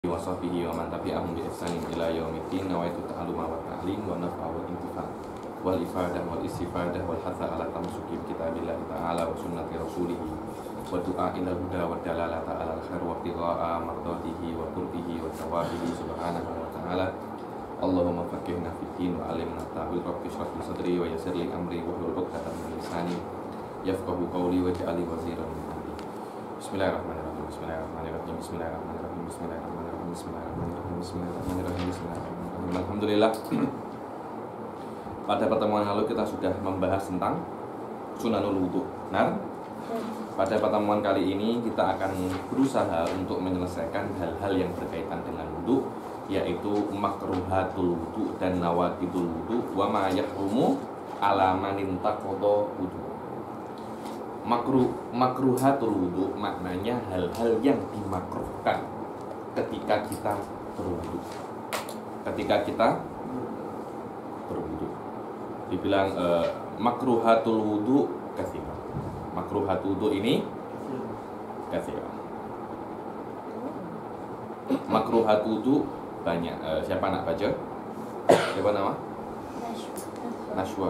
wa sahbihi wa man tabi'ahum bi ihsanin ila yaumiddin. Nawaitu ta'alluma wa ta'lim wa naf'a wa intifa' wal ifadah wal istifadah wal hatha ala tamsuki bi kitabillahi ta'ala wa sunnati rasulih wa du'a ila huda wa dalalata ala al-khair wa ibtigha'a mardatihi wa qurbihi wa thawabihi subhanahu wa ta'ala. Allahumma faqihna fid din wa 'allimna ta'wil. Rabbi shrah li sadri wa yassir li amri wa hlul 'uqdatam min lisani yafqahu qawli waj'al li waziran min amri. Bismillahirrahmanirrahim. Bismillahirrahmanirrahim. Bismillahirrahmanirrahim. Bismillahirrahmanirrahim. Bismillahirrahmanirrahim. Bismillahirrahmanirrahim. Bismillahirrahmanirrahim. Alhamdulillah. Pada pertemuan lalu kita sudah membahas tentang sunanul wudu. Nah, pada pertemuan kali ini kita akan berusaha untuk menyelesaikan hal-hal yang berkaitan dengan wudu, yaitu makruhatul wudu dan nawaqidul wudu wa ma yahrumu ala man intaqada wudu. Makruhatul wudu maknanya hal-hal yang dimakruhkan ketika kita berwudu. Ketika kita berwudu, dibilang makruhatul wudu katsira. Makruhatul wudu ini katsira. Makruhatul wudu banyak. Siapa nak baca? Siapa nama? Nashwa.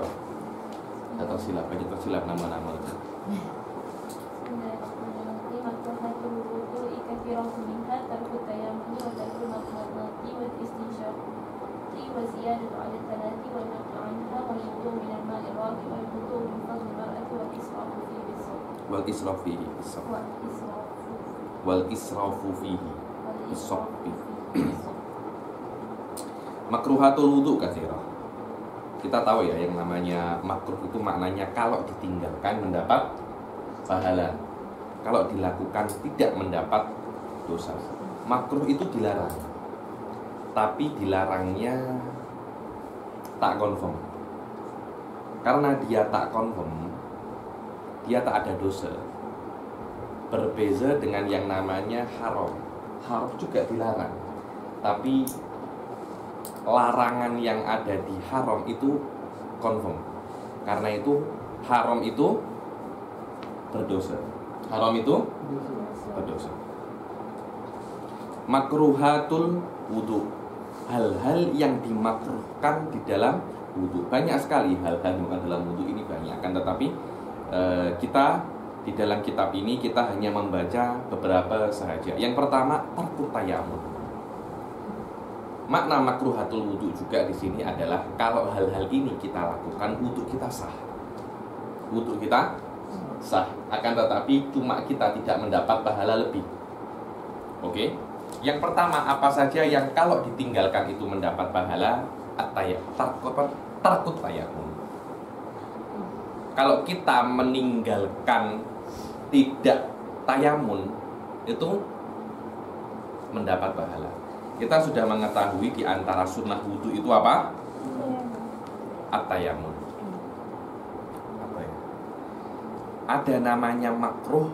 Atau silap, baca tersilap nama-nama. Wal israfu fihi makruhatul wudu katsirah. Kita tahu ya, yang namanya makruh itu maknanya kalau ditinggalkan mendapat pahala, kalau dilakukan tidak mendapat dosa. Makruh itu dilarang, tapi dilarangnya tak confirm. Karena dia tak confirm, dia tak ada dosa. Berbeza dengan yang namanya haram. Haram juga dilarang, tapi larangan yang ada di haram itu confirm. Karena itu haram itu berdosa. Haram itu berdosa. Makruhatul wudu, hal-hal yang dimakruhkan di dalam wudu. Banyak sekali hal-hal yang ada dalam wudu ini, banyak. Kan tetapi kita di dalam kitab ini kita hanya membaca beberapa saja. Yang pertama, tarkut tayammum. Makna makruhatul wudu juga di sini adalah kalau hal-hal ini kita lakukan, wudu kita sah. Wudu kita sah. Akan tetapi cuma kita tidak mendapat pahala lebih. Oke? Yang pertama, apa saja yang kalau ditinggalkan itu mendapat pahala? Tarkut tayammum. Kalau kita meninggalkan tidak tayamun, itu mendapat pahala. Kita sudah mengetahui di antara sunnah wudu itu apa? At-tayamun. Apa ya? Ada namanya makruh,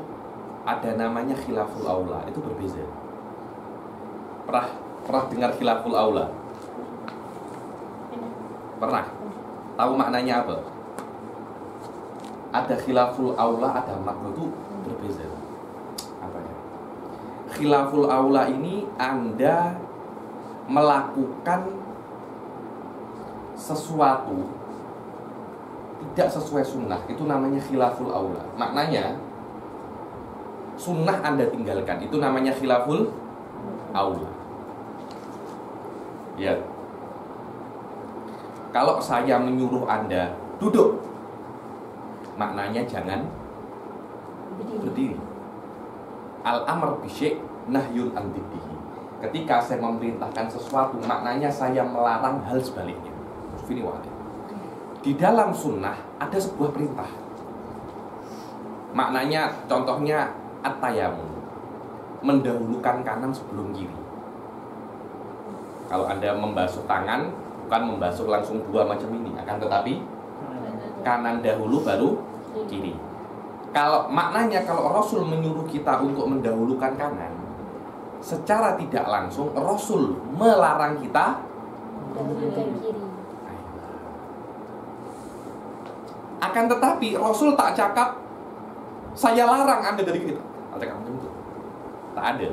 ada namanya khilaful aula. Itu berbeza. Pernah dengar khilaful aula? Pernah? Tahu maknanya apa? Ada khilaful aula, ada makruh, itu berbeza. Apa ya? Khilaful aula ini Anda melakukan sesuatu tidak sesuai sunnah, itu namanya khilaful aula. Maknanya sunnah Anda tinggalkan, itu namanya khilaful aula. Ya. Kalau saya menyuruh Anda duduk, maknanya jangan berdiri. Al-amr bisyai' nahyun an diddihi. Ketika saya memerintahkan sesuatu, maknanya saya melarang hal sebaliknya. Di dalam sunnah ada sebuah perintah. Maknanya, contohnya at-tayammum, mendahulukan kanan sebelum kiri. Kalau Anda membasuh tangan, bukan membasuh langsung dua macam ini, akan tetapi kanan dahulu baru kiri. Kalau maknanya, kalau Rasul menyuruh kita untuk mendahulukan kanan, secara tidak langsung Rasul melarang kita mendahulukan kiri. Akan tetapi Rasul tak cakap saya larang Anda dari kiri. Tak ada.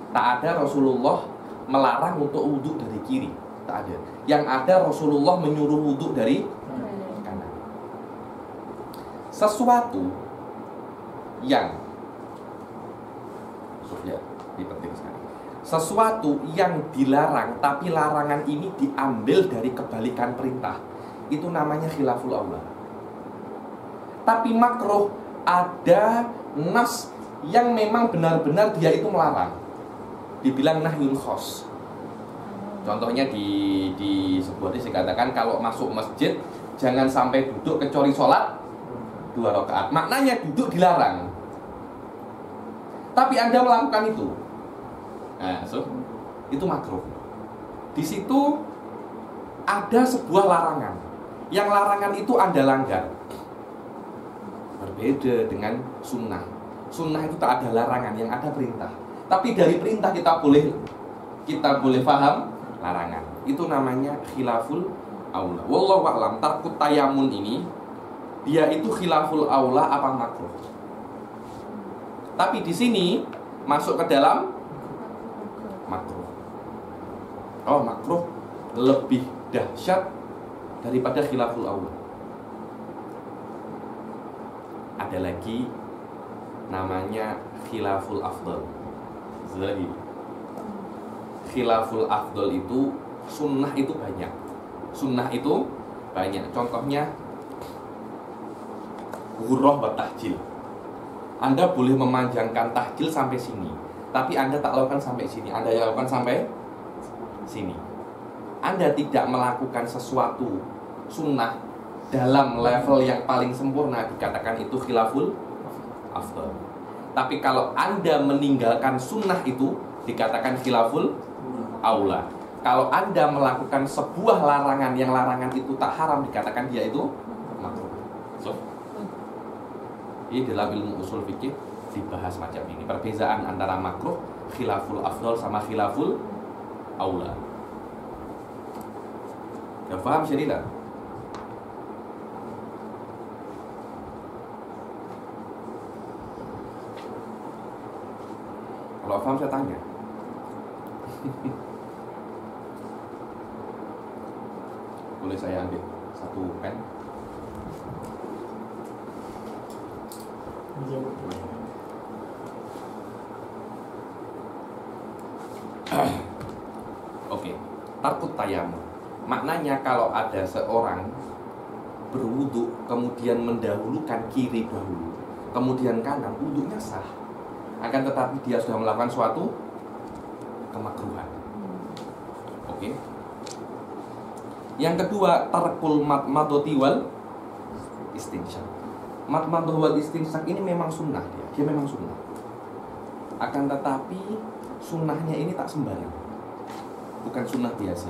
Tak ada Rasulullah melarang untuk wudhu dari kiri, tak ada. Yang ada Rasulullah menyuruh wudhu dari kanan. Sesuatu yang ini penting sekali. Sesuatu yang dilarang tapi larangan ini diambil dari kebalikan perintah, itu namanya khilaful aula. Tapi makruh ada nas yang memang benar-benar dia itu melarang, dibilang nahyun khos. Contohnya di sebuah hadis dikatakan kalau masuk masjid jangan sampai duduk kecuali sholat 2 rakaat. Maknanya duduk dilarang, tapi Anda melakukan itu. Nah, itu makruh. Di situ ada sebuah larangan. Yang larangan itu Anda langgar. Berbeda dengan sunnah. Sunnah itu tak ada larangan, yang ada perintah. Tapi dari perintah kita boleh paham larangan. Itu namanya khilaful aula. Wallahu a'lam. Tarkut tayamun ini dia itu khilaful aula apa makruh. Tapi di sini masuk ke dalam makruh. Oh, makruh lebih dahsyat daripada khilaful aula. Ada lagi namanya khilaful afdal. Zahir. Khilaful afdal itu sunnah itu banyak. Sunnah itu banyak. Contohnya ghurrah wa tahjil. Anda boleh memanjangkan tahjil sampai sini, tapi Anda tak lakukan sampai sini. Anda lakukan sampai sini. Anda tidak melakukan sesuatu sunnah dalam level yang paling sempurna, dikatakan itu khilaful afdal. Tapi kalau Anda meninggalkan sunnah itu, dikatakan khilaful aula. Kalau Anda melakukan sebuah larangan yang larangan itu tak haram, dikatakan dia itu makruh. Ini dalam ilmu usul fikih dibahas macam ini. Perbezaan antara makruh, khilaful afdal sama khilaful aula. Dah faham syarilah? Kalau paham saya tanya. Boleh saya ambil satu pen? Oke, tarkut tayamum. Maknanya kalau ada seorang berwudu kemudian mendahulukan kiri dahulu, kemudian kanan, wudunya sah. Akan tetapi dia sudah melakukan suatu kemakruhan. Oke. Yang kedua, tarkul madmadoti wal istinsyaq. Madmadah wal istinsyaq ini memang sunnah dia memang sunnah. Akan tetapi sunnahnya ini tak sembarang, bukan sunnah biasa.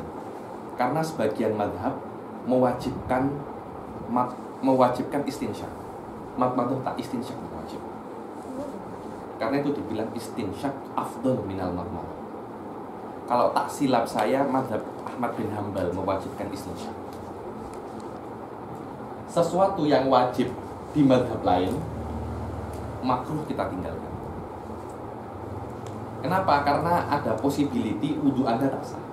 Karena sebagian madhab mewajibkan istinsyaq. Madmadah tak istinsyaq wajib. Karena itu dibilang istinsyaq afdal minal madmadah. Kalau tak silap saya, madhab Ahmad bin Hambal mewajibkan istinsyaq. Sesuatu yang wajib di madhab lain, makruh kita tinggalkan. Kenapa? Karena ada possibility wudhu Anda tak sah.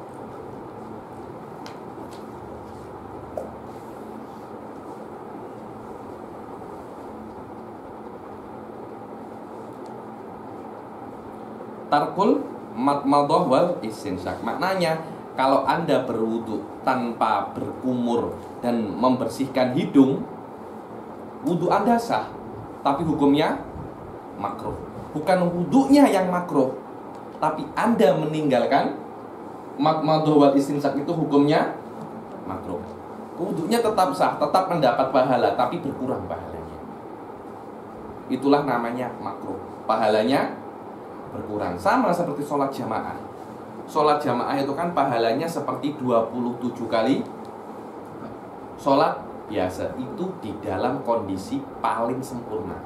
Tarkul madmadah wal istinsyaq. Maknanya kalau Anda berwudu tanpa berkumur dan membersihkan hidung, wudu Anda sah, tapi hukumnya makruh. Bukan wudunya yang makruh, tapi Anda meninggalkan madmadah wal istinsyaq itu hukumnya makruh. Wudunya tetap sah, tetap mendapat pahala, tapi berkurang pahalanya. Itulah namanya makruh. Pahalanya berkurang. Sama seperti sholat jamaah. Sholat jamaah itu kan pahalanya seperti 27 kali sholat biasa. Itu di dalam kondisi paling sempurna.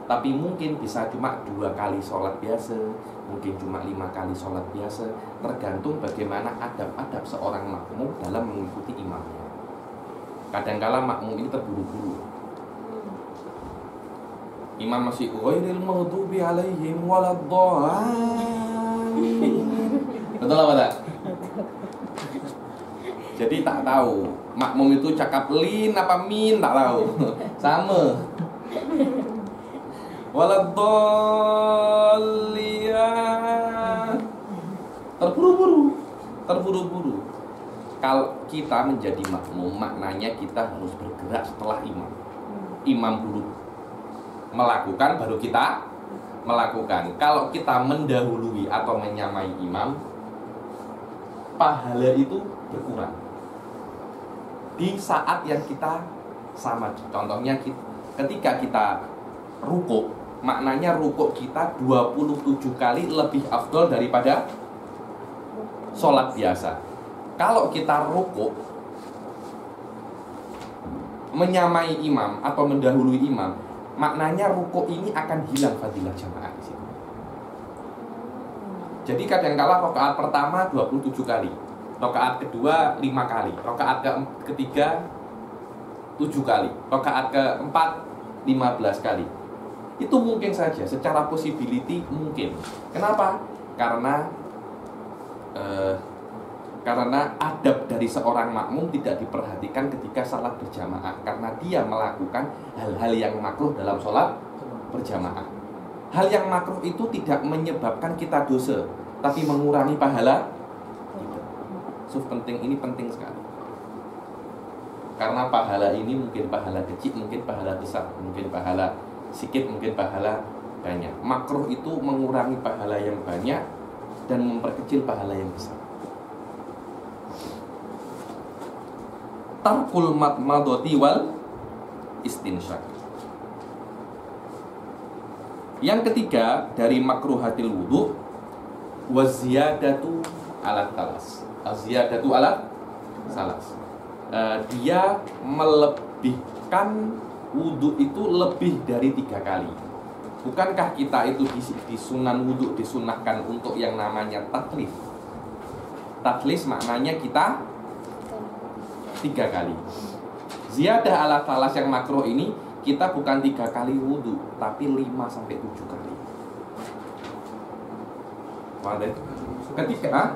Tapi mungkin bisa cuma 2 kali sholat biasa, mungkin cuma 5 kali sholat biasa, tergantung bagaimana adab-adab seorang makmum dalam mengikuti imamnya. Kadangkala makmum ini terburu-buru, imam masih ghairil maghdubi alaihim waladdallin, Betul apa tak? Jadi tak tahu makmum itu cakap lin apa min, tak tahu. Sama. Waladhdallin. Terburu-buru. Kalau kita menjadi makmum, maknanya kita harus bergerak setelah imam. Imam dulu melakukan, baru kita melakukan. Kalau kita mendahului atau menyamai imam, pahala itu berkurang di saat yang kita sama. Contohnya ketika kita rukuk, maknanya rukuk kita 27 kali lebih afdol daripada sholat biasa. Kalau kita rukuk menyamai imam atau mendahului imam, maknanya rukuk ini akan hilang fadilah jamaah di situ. Jadi kadang-kala rakaat pertama 27 kali, rakaat kedua 5 kali, rakaat ketiga 7 kali, rakaat keempat 15 kali. Itu mungkin saja, secara possibility mungkin. Kenapa? Karena adab dari seorang makmum tidak diperhatikan ketika salat berjamaah, karena dia melakukan hal-hal yang makruh dalam sholat berjamaah. Hal yang makruh itu tidak menyebabkan kita dosa, tapi mengurangi pahala. So ini penting sekali. Karena pahala ini mungkin pahala kecil, mungkin pahala besar, mungkin pahala sedikit, mungkin pahala banyak. Makruh itu mengurangi pahala yang banyak dan memperkecil pahala yang besar. Tarkul madmadati wal istinsyak. Yang ketiga dari makruhatil wudu, waziyadatu ala talas. Aziyadatu ala salas. Dia melebihkan wudu itu lebih dari 3 kali. Bukankah kita itu di sunan wudu disunahkan untuk yang namanya tatlif? Tatlif maknanya kita 3 kali. Ziyadah ala talas yang makruh ini kita bukan 3 kali wudu, tapi 5-7 kali. Ketika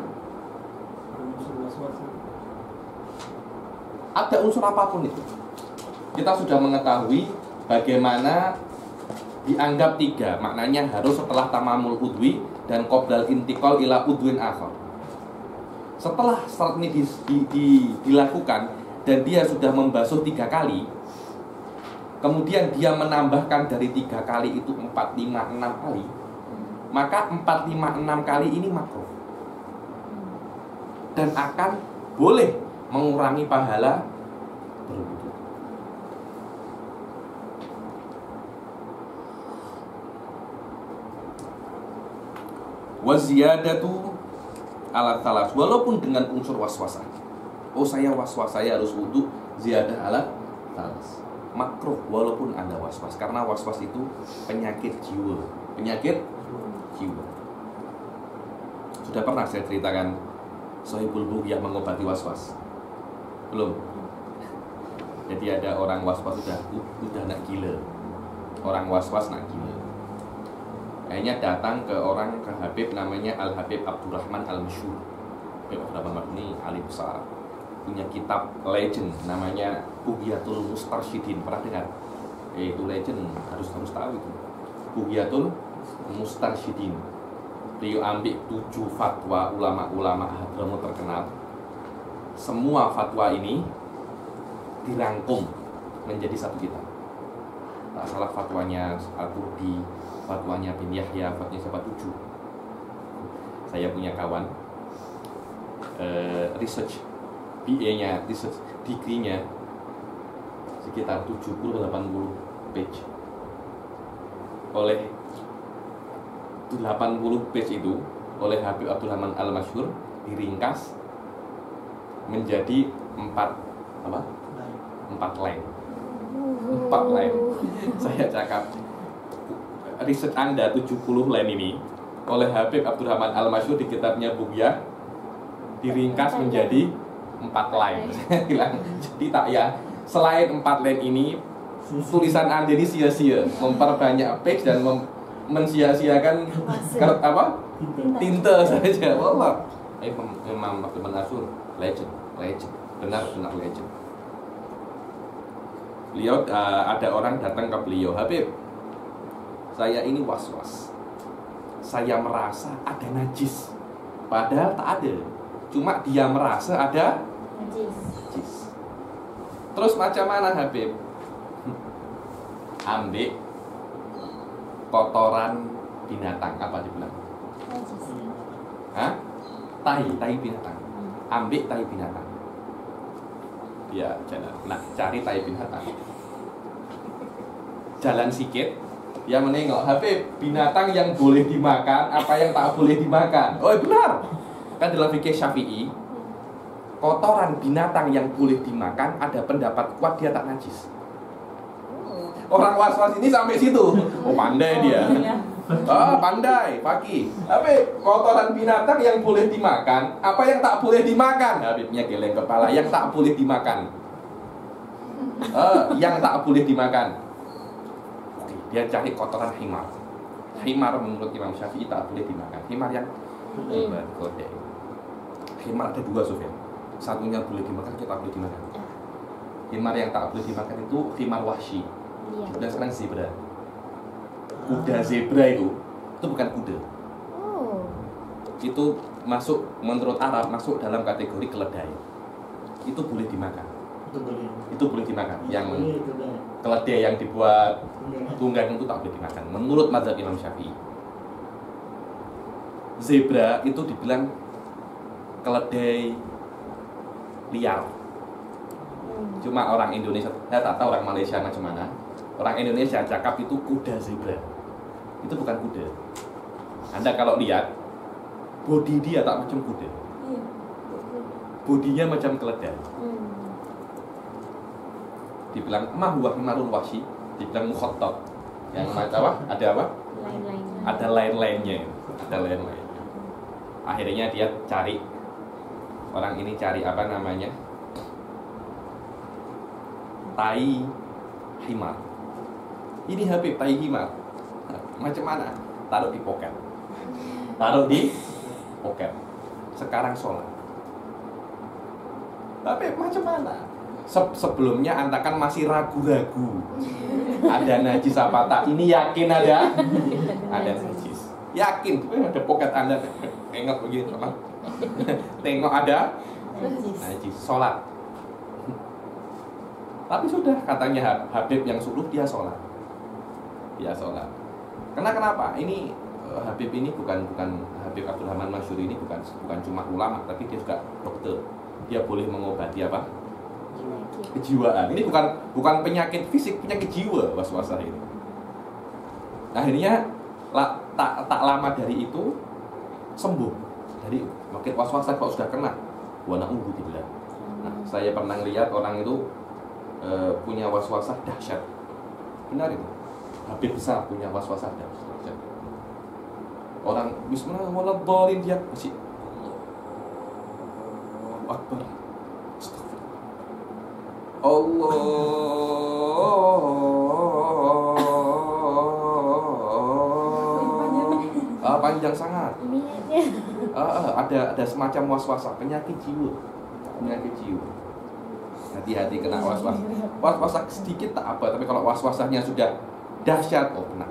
ada unsur apapun itu, kita sudah mengetahui bagaimana dianggap 3. Maknanya harus setelah tamamul udwi dan qoblal intiqal ila udwin akhar. Setelah salat ini dilakukan dan dia sudah membasuh 3 kali, kemudian dia menambahkan dari 3 kali itu 4, 5, 6 kali, maka 4, 5, 6 kali ini makruh dan akan boleh mengurangi pahala berwudu. Waziyadatu alat talas, walaupun dengan unsur waswas. Oh, saya waswas, saya harus wudu, ziyadah alat talas. Makruh walaupun ada waswas, karena waswas itu penyakit jiwa. Penyakit jiwa. Sudah pernah saya ceritakan Sohibul Bughiyah mengobati waswas? Belum? Jadi ada orang waswas udah nak gila. Orang waswas nak gila. Akhirnya datang ke Habib namanya Al-Habib Abdurrahman Al-Masyhur. Habib Abdurrahman ini alim besar, punya kitab legend namanya Bughyatul Mustarsyidin. Pernah dengar? Itu legend, harus tahu itu. Bughyatul Mustarsyidin. Beliau ambil 7 fatwa ulama-ulama Hadramaut terkenal. Semua fatwa ini dirangkum menjadi satu kitab. Tak salah fatwanya Al-Qurdi, fatwanya bin Yahya, fatwanya siapa 7. Saya punya kawan research BA-nya, research degree-nya sekitar 70-80 page. Oleh 80 page itu oleh Habib Abdurrahman Al-Masyhur diringkas menjadi 4 line. 4 line. Saya cakap, riset Anda 70 line ini oleh Habib Abdurrahman Al-Masyhur di kitabnya Bughyah diringkas menjadi 4 line. Saya bilang, jadi tak ya, selain 4 line ini tulisan Anda ini sia-sia, memperbanyak page dan mensia-siakan tinta saja. Wallah. Imam Abdul Mansur legend, benar legend. Beliau ada orang datang ke beliau, Habib, saya ini was-was, saya merasa ada najis, padahal tak ada, cuma dia merasa ada najis. Terus macam mana Habib? Ambil kotoran binatang, apa dibilang? Hah? Tai binatang. Ambil tai binatang. Ya, jalan. Nah, cari tai binatang. Jalan sikit, dia menengok, Habib, binatang yang boleh dimakan, apa yang tak boleh dimakan? Oh, benar. Kan dalam fikih Syafi'i, kotoran binatang yang boleh dimakan ada pendapat kuat dia tak najis. Orang was-was ini sampai situ. Oh, pandai dia. Pandai, Paki. Habib, kotoran binatang yang boleh dimakan, apa yang tak boleh dimakan? Habibnya geleng kepala, yang tak boleh dimakan. Yang tak boleh dimakan. Oke, dia cari kotoran himar. Himar menurut Imam Syafi'i tak boleh dimakan. Himar yang kode. Himar ada dua, Sufyan. Satunya boleh dimakan, kita boleh dimakan. Himar yang tak boleh dimakan itu himar wahsy. Dan sekarang zebra. Kuda zebra itu bukan kuda. Itu masuk, menurut Arab, masuk dalam kategori keledai. Itu boleh dimakan. Itu boleh dimakan. Yang keledai yang dibuat tunggang itu tak boleh dimakan. Menurut mazhab Imam Syafi'i. Zebra itu dibilang keledai liar. Cuma orang Indonesia, saya tak tahu orang Malaysia macam mana. Orang Indonesia cakap itu kuda zebra. Itu bukan kuda. Anda kalau lihat, bodi dia tak macam kuda. Bodinya macam keledai. Dibilang ma huwa himarun wahsy, dibilang mukhattab. Yang macam apa? Ada apa? Ada lain-lainnya. Akhirnya dia cari, orang ini cari apa namanya? Tai himar. Ini Habib, tai himar. Macam mana? Taruh di poket. Sekarang sholat. Tapi macam mana? Sebelumnya Anda kan masih ragu-ragu. Ada najis apa tak? Ini yakin ada najis. Yakin, ada poket Anda. Tengok begitu, tengok ada najis. Sholat. Tapi sudah, katanya Habib yang suruh dia sholat. Kenapa? Ini Habib ini bukan Habib Abdurrahman Masyhur ini bukan cuma ulama, tapi dia juga dokter. Dia boleh mengobati apa? Kejiwaan. Ini bukan penyakit fisik, penyakit jiwa was-was ini. Akhirnya tak lama dari itu sembuh. Dari makin was-wasan kalau sudah kena. Wa na'udzu billah. Nah, saya pernah lihat orang itu punya was-wasah dahsyat. Benar itu. Habib besar punya was-wasah dahsyat. Orang bismillahirrahmanirrahim dia masih Allahu Akbar. Allah. Panjang sangat. Ada semacam was-wasah, penyakit jiwa. Hati-hati kena was-was. Was-was sedikit tak apa, tapi kalau was-wasahnya sudah dahsyat, kena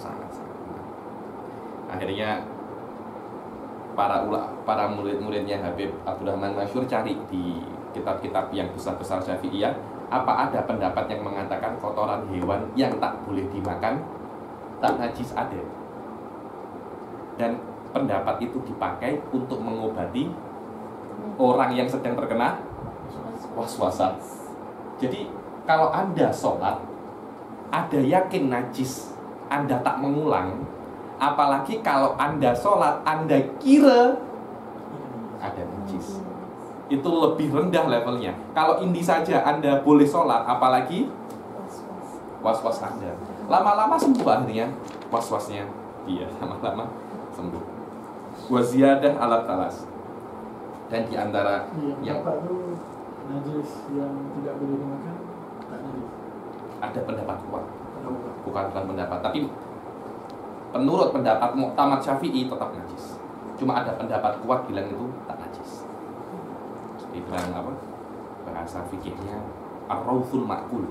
sangat. Akhirnya para murid-muridnya Habib Abdurrahman Masyhur cari di kitab-kitab yang besar-besar Syafi'iyah, apa ada pendapat yang mengatakan kotoran hewan yang tak boleh dimakan tak najis ada. Dan pendapat itu dipakai untuk mengobati orang yang sedang terkena was-wasan. Jadi kalau Anda sholat, ada yakin najis, Anda tak mengulang. Apalagi kalau Anda sholat, Anda kira ada najis, itu lebih rendah levelnya. Kalau ini saja Anda boleh sholat, apalagi was-was Anda. Lama-lama sembuh akhirnya was-wasnya. Iya, lama-lama sembuh. Wa ziyadah ala talas. Dan di antara yang najis yang tidak boleh dimakan, tak najis. Ada pendapat kuat, bukan pendapat, tapi menurut pendapat Muqtamad Syafi'i tetap najis. Cuma ada pendapat kuat bilang itu tak najis. Dibilang apa? Bahasa fikihnya ar-rawthul ma'kul.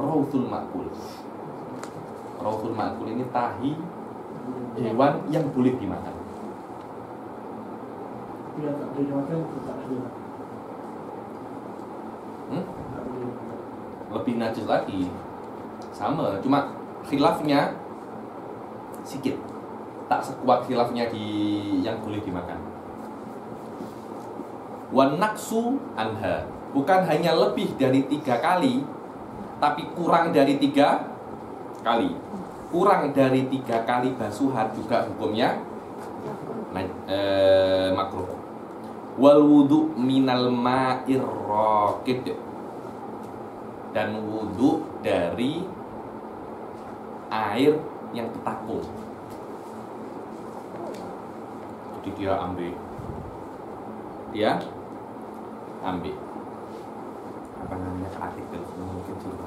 Rawthul ma'kul. Rawthul ma'kul ini tahi hewan yang boleh dimakan. Iya, tak boleh dimakan, tak ada. Tak boleh dimakan. Lebih najis lagi. Sama, cuma khilafnya sedikit. Tak sekuat khilafnya di yang boleh dimakan. Wan naksu anha, bukan hanya lebih dari 3 kali, tapi kurang dari 3 kali. Kurang dari 3 kali basuhan juga hukumnya makruh. Wal wudu minal ma'ir raqid, dan wudu dari air yang bertakung. Jadi dia ambil apa namanya, artikel mungkin coba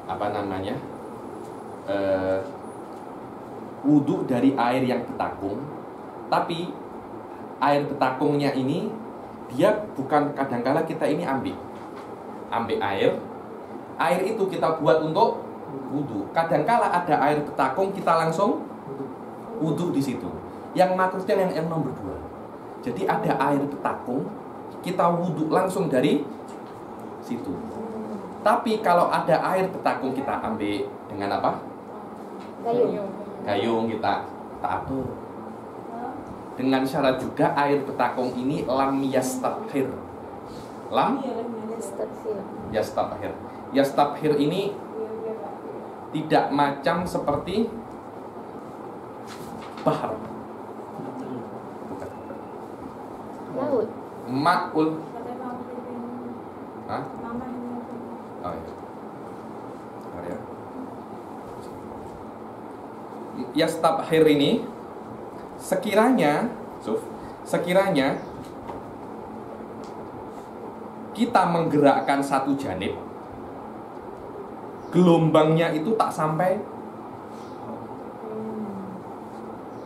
apa namanya, wudu dari air yang bertakung. Tapi air bertakungnya ini dia bukan, kadangkala kita ini ambil air itu kita buat untuk wudu. Kadangkala ada air bertakung kita langsung wudu di situ. Yang maksudnya yang nomor 2. Jadi ada air bertakung, kita wudu langsung dari situ. Tapi kalau ada air bertakung kita ambil dengan apa? Gayung kita atur. Dengan syarat juga air bertakung ini lam yastabhir. Lam yastabhir. Yastabhir ini tidak macam seperti bahar. Laut. Ma'ul. Hah? Oh iya. Bentar ya. Yastabhir ini sekiranya kita menggerakkan satu janib, gelombangnya itu tak sampai,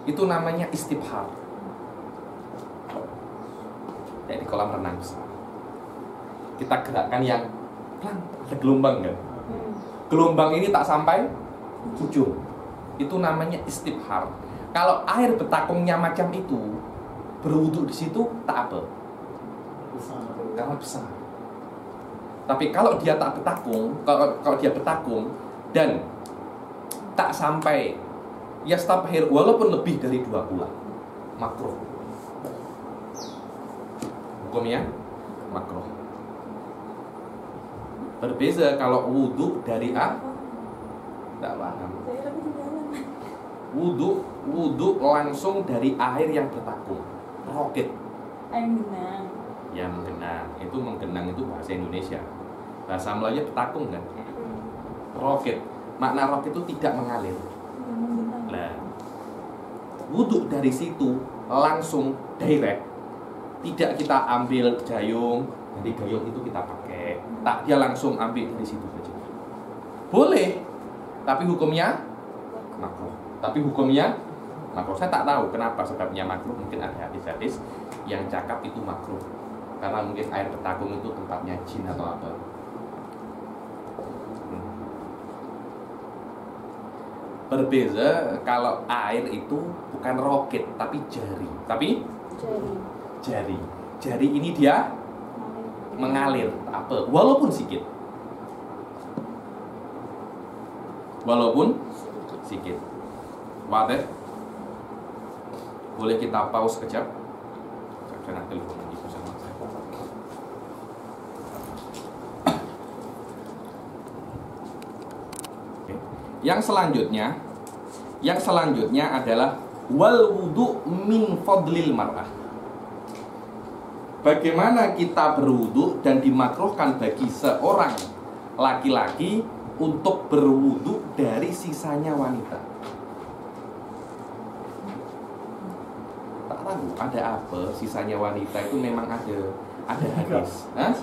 itu namanya istibhar. Di kolam renang besar kita gerakkan yang pelan, ada gelombang kan? Gelombang ini tak sampai ujung, itu namanya istibhar. Kalau air bertakungnya macam itu, berwudu di situ tak apa, karena besar. Tapi kalau dia tak bertakung, kalau dia bertakung dan tak sampai yastabhir, walaupun lebih dari 2 bulan, makruh. Hukumnya makruh. Berbeza kalau wudu dari tidak paham. Wudu langsung dari air yang bertakung, rokit. Air menggenang. Ya menggenang itu bahasa Indonesia. Bahasa Melayu bertakung kan? Rokit. Makna rokit itu tidak mengalir. Nah, wudu dari situ langsung direct. Tidak kita ambil gayung, jadi gayung itu kita pakai. Tak, dia langsung ambil dari situ saja. Boleh, tapi hukumnya makruh. Saya tak tahu kenapa sebabnya makruh. Mungkin ada hadis-hadis yang cakap itu makruh, karena mungkin air bertakung itu tempatnya jin atau apa. Berbeza kalau air itu bukan rokit tapi jari. Jari ini dia mengalir apa? Walaupun sedikit. Wadah. Boleh kita pause kejap? Saya nak telepon lagi bersama saya. Okay. Yang selanjutnya adalah wal wudu min fadlil mar'ah. Bagaimana kita berwudu dan dimakruhkan bagi seorang laki-laki untuk berwudu dari sisanya wanita. Tak tahu ada apa sisanya wanita itu, memang ada hadis. Hah?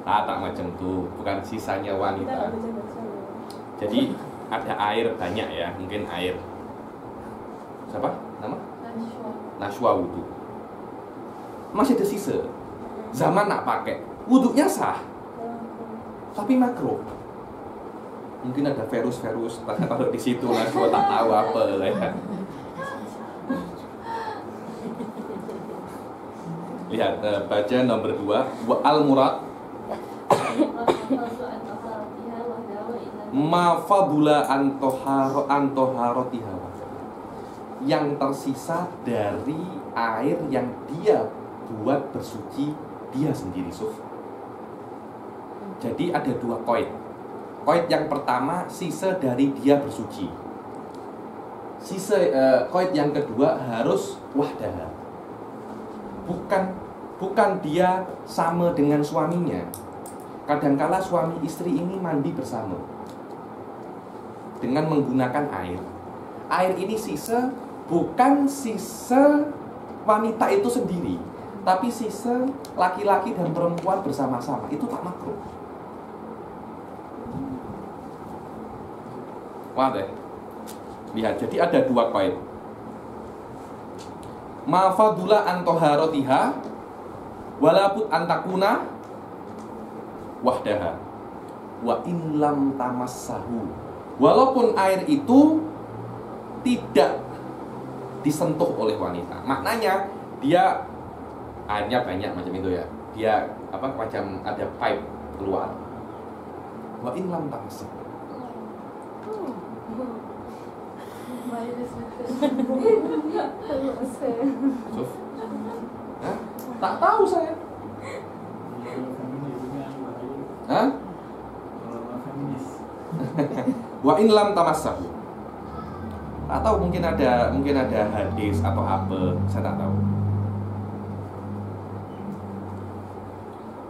Tak macam tuh, bukan sisanya wanita. Jadi ada air banyak ya, mungkin air siapa nama Nashwa wudu, masih ada sisa, zaman nak pakai, wudunya sah, tapi makruh. Mungkin ada virus taruh di situ, Nashwa tak tahu apa ya. Lihat, baca nomor 2, wa al murad ma fadula antoharotiha, yang tersisa dari air yang dia buat bersuci dia sendiri. Jadi ada 2 koid. Koid yang pertama sisa dari dia bersuci. Koid yang kedua harus wahdah. Bukan dia sama dengan suaminya. Kadangkala suami istri ini mandi bersama dengan menggunakan air. Air ini sisa, bukan sisa wanita itu sendiri, tapi sisa laki-laki dan perempuan bersama-sama. Itu tak makruh. Wah deh. Lihat, jadi ada 2 koid. Ma fadula antoharotiha walaput antakuna wahdaha wa in lam tamassahu, walaupun air itu tidak disentuh oleh wanita. Maknanya dia airnya banyak macam itu ya, dia macam ada pipe keluar. Wa in lam tamassahu, tak tahu saya. Hah? Wa in lam tamassahu. Tak tahu, mungkin ada hadis atau apa, saya tak tahu.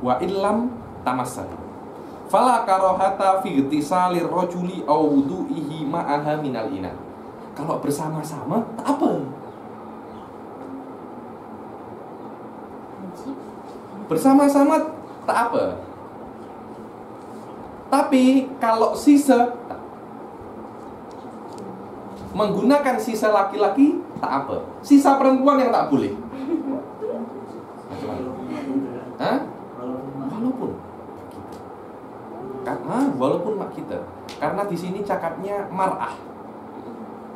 Wa in lam tamassahu fala karahata fi ightisalir rajuli aw wudu'ihi ma'aha minal ina. Kalau bersama-sama tak apa. Bersama-sama tak apa. Tapi kalau sisa, menggunakan sisa laki-laki tak apa. Sisa perempuan yang tak boleh. Hah? Walaupun mak kita. Karena di sini cakapnya mar'ah.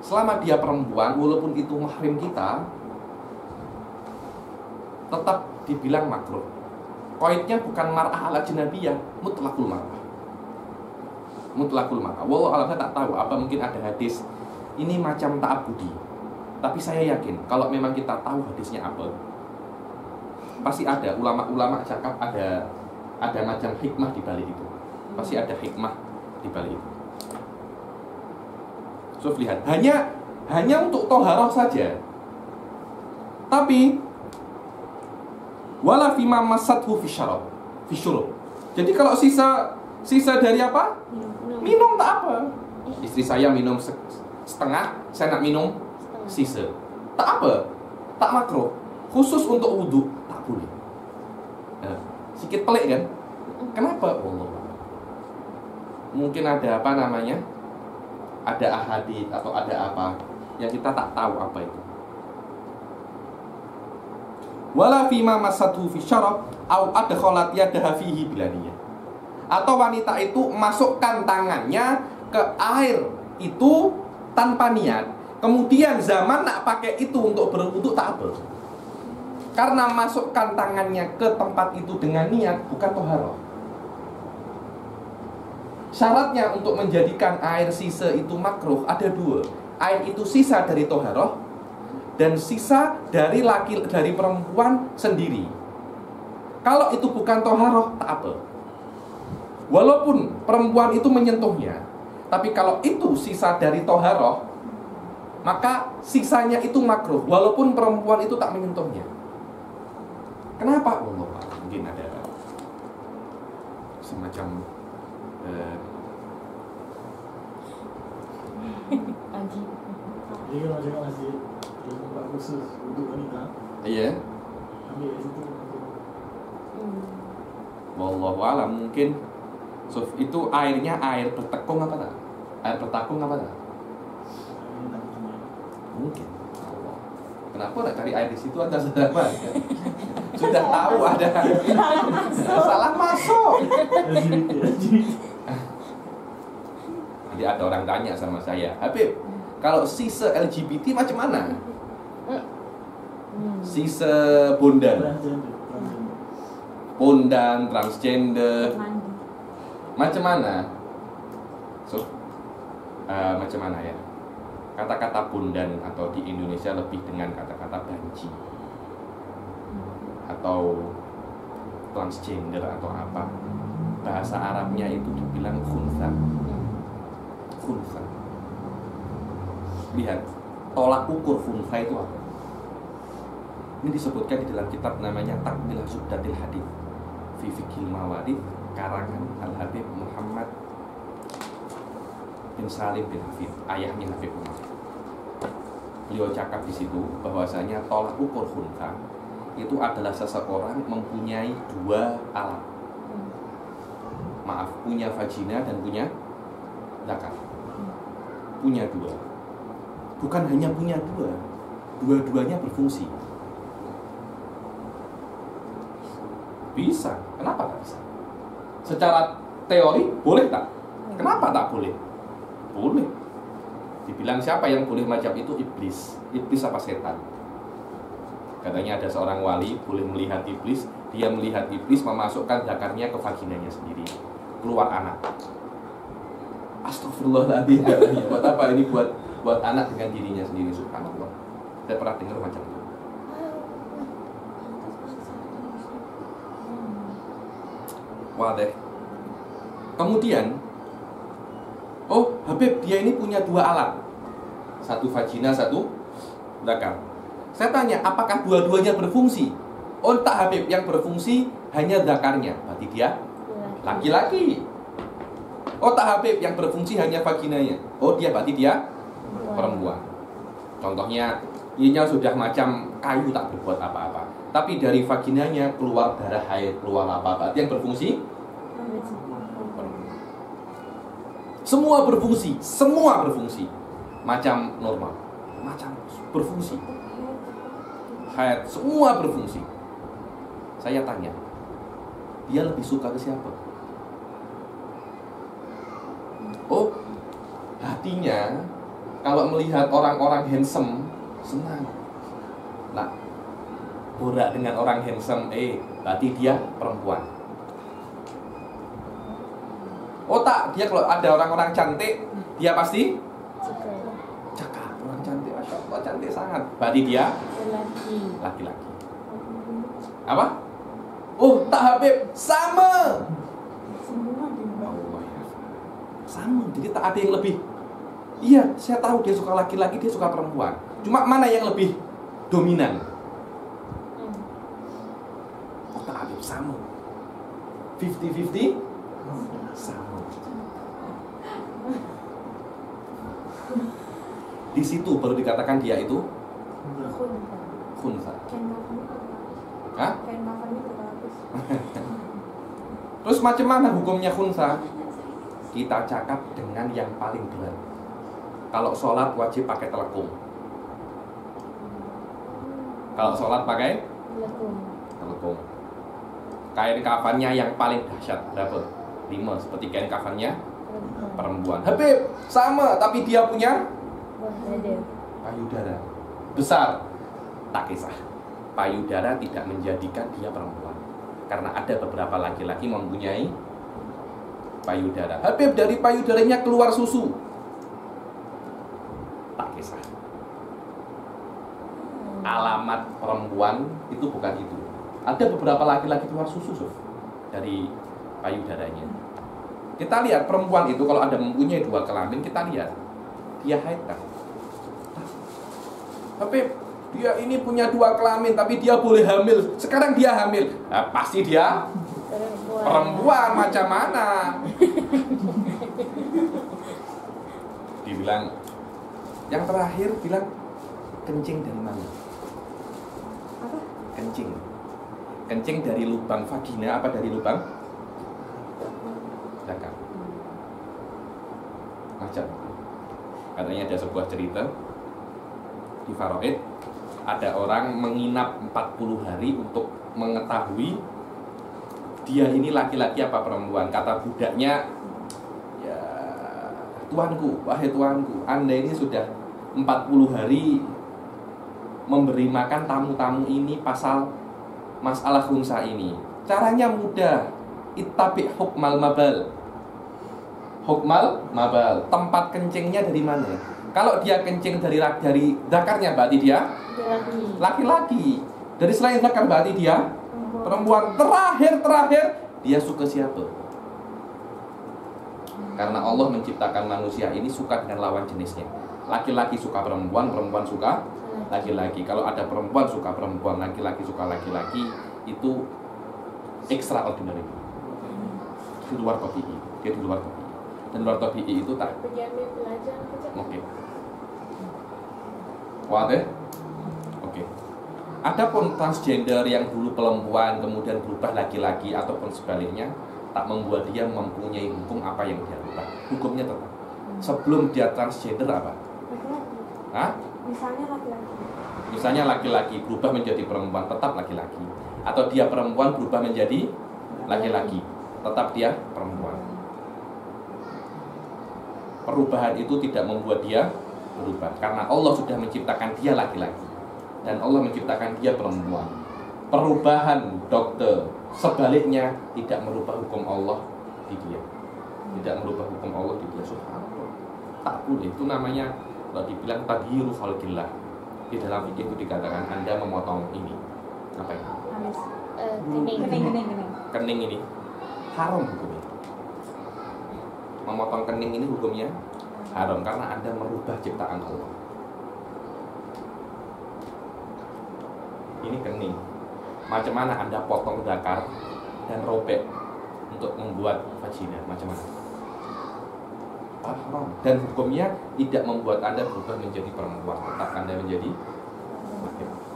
Selama dia perempuan, walaupun itu mahrim kita, tetap dibilang makruh. Koidnya bukan mar'ah ala jenabiyah, mutlakul mar'ah. Mutlakul mar'ah. Wallahu a'lam, saya tak tahu apa mungkin ada hadis ini macam ta'abudi. Tapi saya yakin kalau memang kita tahu hadisnya apa, pasti ada ulama-ulama cakap ada macam hikmah di balik itu. Pasti ada hikmah di balik itu. So, lihat, hanya untuk toharoh saja. Tapi wala fima masathu fi syurub. Jadi kalau sisa dari apa? Minum tak apa. Istri saya minum setengah, saya nak minum sisa. Tak apa. Tak makruh. Khusus untuk wudhu tak boleh. Sikit pelik kan? Kenapa? Allah. Mungkin ada apa namanya? Ada ahadits atau ada apa yang kita tak tahu apa itu. Wala fima masathu fi syarab au adkhalat yadaha fihi bilaniyah. Atau wanita itu masukkan tangannya ke air itu tanpa niat. Kemudian zaman nak pakai itu untuk berwudu tak apa. Karena masukkan tangannya ke tempat itu dengan niat bukan toharoh. Syaratnya untuk menjadikan air sisa itu makruh ada 2. Air itu sisa dari toharoh dan sisa dari perempuan sendiri. Kalau itu bukan toharoh tak apa. Walaupun perempuan itu menyentuhnya, tapi kalau itu sisa dari toharoh, maka sisanya itu makruh walaupun perempuan itu tak menyentuhnya. Kenapa? Allah, mungkin ada semacam Jadi kalau cakap masih tempat khusus untuk wanita, iya. ambil dari situ. Wallahu a'lam, mungkin itu airnya air bertekung apa tak? Air bertakung apa tak? Mungkin. Allah. Kenapa nak cari air di situ Anda sudah apa? Sudah tahu ada salah masuk. Jadi ada orang tanya sama saya, Habib, kalau sisa LGBT macam mana? Sisa bondan, transgender, macam mana? So, macam mana ya? Kata-kata bondan atau di Indonesia lebih dengan kata-kata banci atau transgender atau apa? Bahasa Arabnya itu dibilang khunsa. Khunsa. Lihat, tolak ukur khunsa itu apa? Ini disebutkan di dalam kitab namanya Takmilah Subdatil Hadith fi Fiqhil Mawarith karangan Al-Habib Muhammad bin Salim bin Hafid, ayahnya Habib Umar. Beliau cakap di situ bahwasanya tolak ukur khunsa itu adalah seseorang mempunyai dua alat. Maaf, punya vagina dan punya zakar. Punya dua. Bukan hanya punya dua, dua-duanya berfungsi. Bisa, kenapa tak bisa? Secara teori boleh tak? Kenapa tak boleh? Boleh. Dibilang siapa yang boleh macam itu? Iblis. Iblis apa setan? Katanya ada seorang wali boleh melihat iblis. Dia melihat iblis memasukkan zakarnya ke vaginanya sendiri, keluar anak. Astagfirullahaladzim. Buat apa ini? Buat anak dengan dirinya sendiri. Subhanallah. Saya pernah dengar macam itu. Wah deh. Kemudian, oh Habib, dia ini punya dua alat, satu vagina, satu zakar. Saya tanya, apakah dua-duanya berfungsi? Oh tak Habib, yang berfungsi hanya zakarnya, berarti dia laki-laki. Oh tak Habib, yang berfungsi hanya vaginanya. Oh dia berarti dia perempuan. Contohnya, ininya sudah macam kayu tak berbuat apa-apa, tapi dari vaginanya keluar darah haid, keluar apa-apa, yang berfungsi semua berfungsi macam normal, macam berfungsi haid, semua berfungsi. Saya tanya, dia lebih suka ke siapa? Oh, hatinya kalau melihat orang-orang handsome senang. Nah, borak dengan orang handsome, berarti dia perempuan. Oh tak, dia kalau ada orang-orang cantik, dia pasti cakap. Orang cantik, Masya Allah, cantik sangat. Berarti dia laki-laki. Apa? Oh tak Habib, sama. Sama, jadi tak ada yang lebih. Iya, saya tahu dia suka laki-laki, dia suka perempuan. Cuma mana yang lebih dominan? Oh tak Habib, sama. 50-50 sama. Di situ baru dikatakan dia itu khunsa. Hah? Terus macam mana hukumnya khunsa? Kita cakap dengan yang paling berat. Kalau sholat wajib pakai telekung. Kalau sholat pakai telekung. Kain kafannya yang paling dahsyat berapa? 5, seperti kain kafannya perempuan. Habib, sama, tapi dia punya payudara besar. Tak kisah, payudara tidak menjadikan dia perempuan, karena ada beberapa laki-laki mempunyai payudara. Habib, dari payudaranya keluar susu. Tak kisah, alamat perempuan itu bukan itu. Ada beberapa laki-laki keluar susu dari payudaranya. Kita lihat perempuan itu kalau ada mempunyai 2 kelamin, kita lihat dia haid tak? Tapi dia ini punya 2 kelamin, tapi dia boleh hamil. Sekarang dia hamil, nah, pasti dia perempuan. Macam mana? Dibilang yang terakhir bilang kencing dari mana? Apa? Kencing dari lubang vagina apa dari lubang zakar? Macam Katanya ada sebuah cerita di Faraid, ada orang menginap 40 hari untuk mengetahui dia ini laki-laki apa perempuan. Kata budaknya, ya tuanku, wahai tuanku, Anda ini sudah 40 hari memberi makan tamu-tamu ini pasal masalah khunsa ini. Caranya mudah, ittabi hukmal mabal. Hukmal mabal, tempat kencingnya dari mana? Kalau dia kencing dari zakarnya berarti dia laki-laki. Dari selain zakar berarti dia perempuan. Terakhir dia suka siapa? Karena Allah menciptakan manusia ini suka dengan lawan jenisnya. Laki-laki suka perempuan, perempuan suka laki-laki. Kalau ada perempuan suka perempuan, laki-laki suka laki-laki, itu extraordinary. Di luar tabi'i, dia di luar tabi'i. Dan luar tabi'i itu tak. Oke. Wadah? Oke. Adapun transgender yang dulu perempuan kemudian berubah laki-laki ataupun sebaliknya, tak membuat dia mempunyai hukum apa yang dia rubah. Hukumnya tetap. Sebelum dia transgender apa? Hah? Misalnya laki-laki berubah menjadi perempuan, tetap laki-laki. Atau dia perempuan berubah menjadi laki-laki, tetap dia perempuan. Perubahan itu tidak membuat dia berubah, karena Allah sudah menciptakan dia laki-laki dan Allah menciptakan dia perempuan. Perubahan dokter sebaliknya tidak merubah hukum Allah di dia, tidak merubah hukum Allah di dia. Subhanallah, tak boleh. Itu namanya kalau dibilang taghyiru khalqillah. Di dalam fikih itu dikatakan Anda memotong ini apa ya? Kening ini haram hukumnya. Memotong kening ini hukumnya haram karena Anda merubah ciptaan Allah. Ini kening. Macam mana Anda potong zakar dan robek untuk membuat vagina? Macam mana? Haram. Dan hukumnya tidak membuat Anda berubah menjadi perempuan, tetap Anda menjadi laki-laki.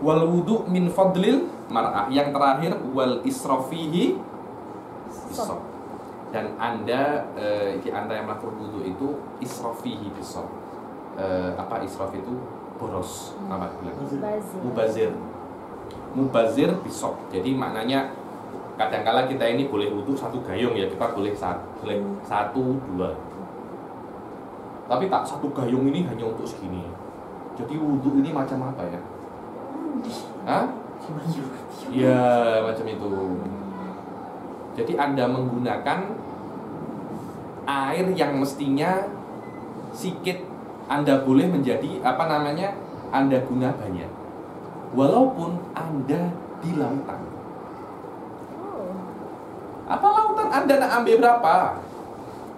Wal wudu min fadlil mar'ah. Yang terakhir wal israfihi bisab. Dan Anda di antara yang melakukan wudu itu israfihi bisab. Apa israf itu? Boros. Apa bilang? Mubazir bisab. Jadi maknanya kadang-kala kita ini boleh wudu satu gayung ya, kita boleh satu dua. Tapi tak satu gayung ini hanya untuk segini. Jadi wudu ini macam apa ya? Hah? Ya macam itu. Jadi Anda menggunakan air yang mestinya sikit, Anda boleh menjadi apa namanya? Anda guna banyak. Walaupun Anda di lautan. Apa lautan Anda nak ambil berapa?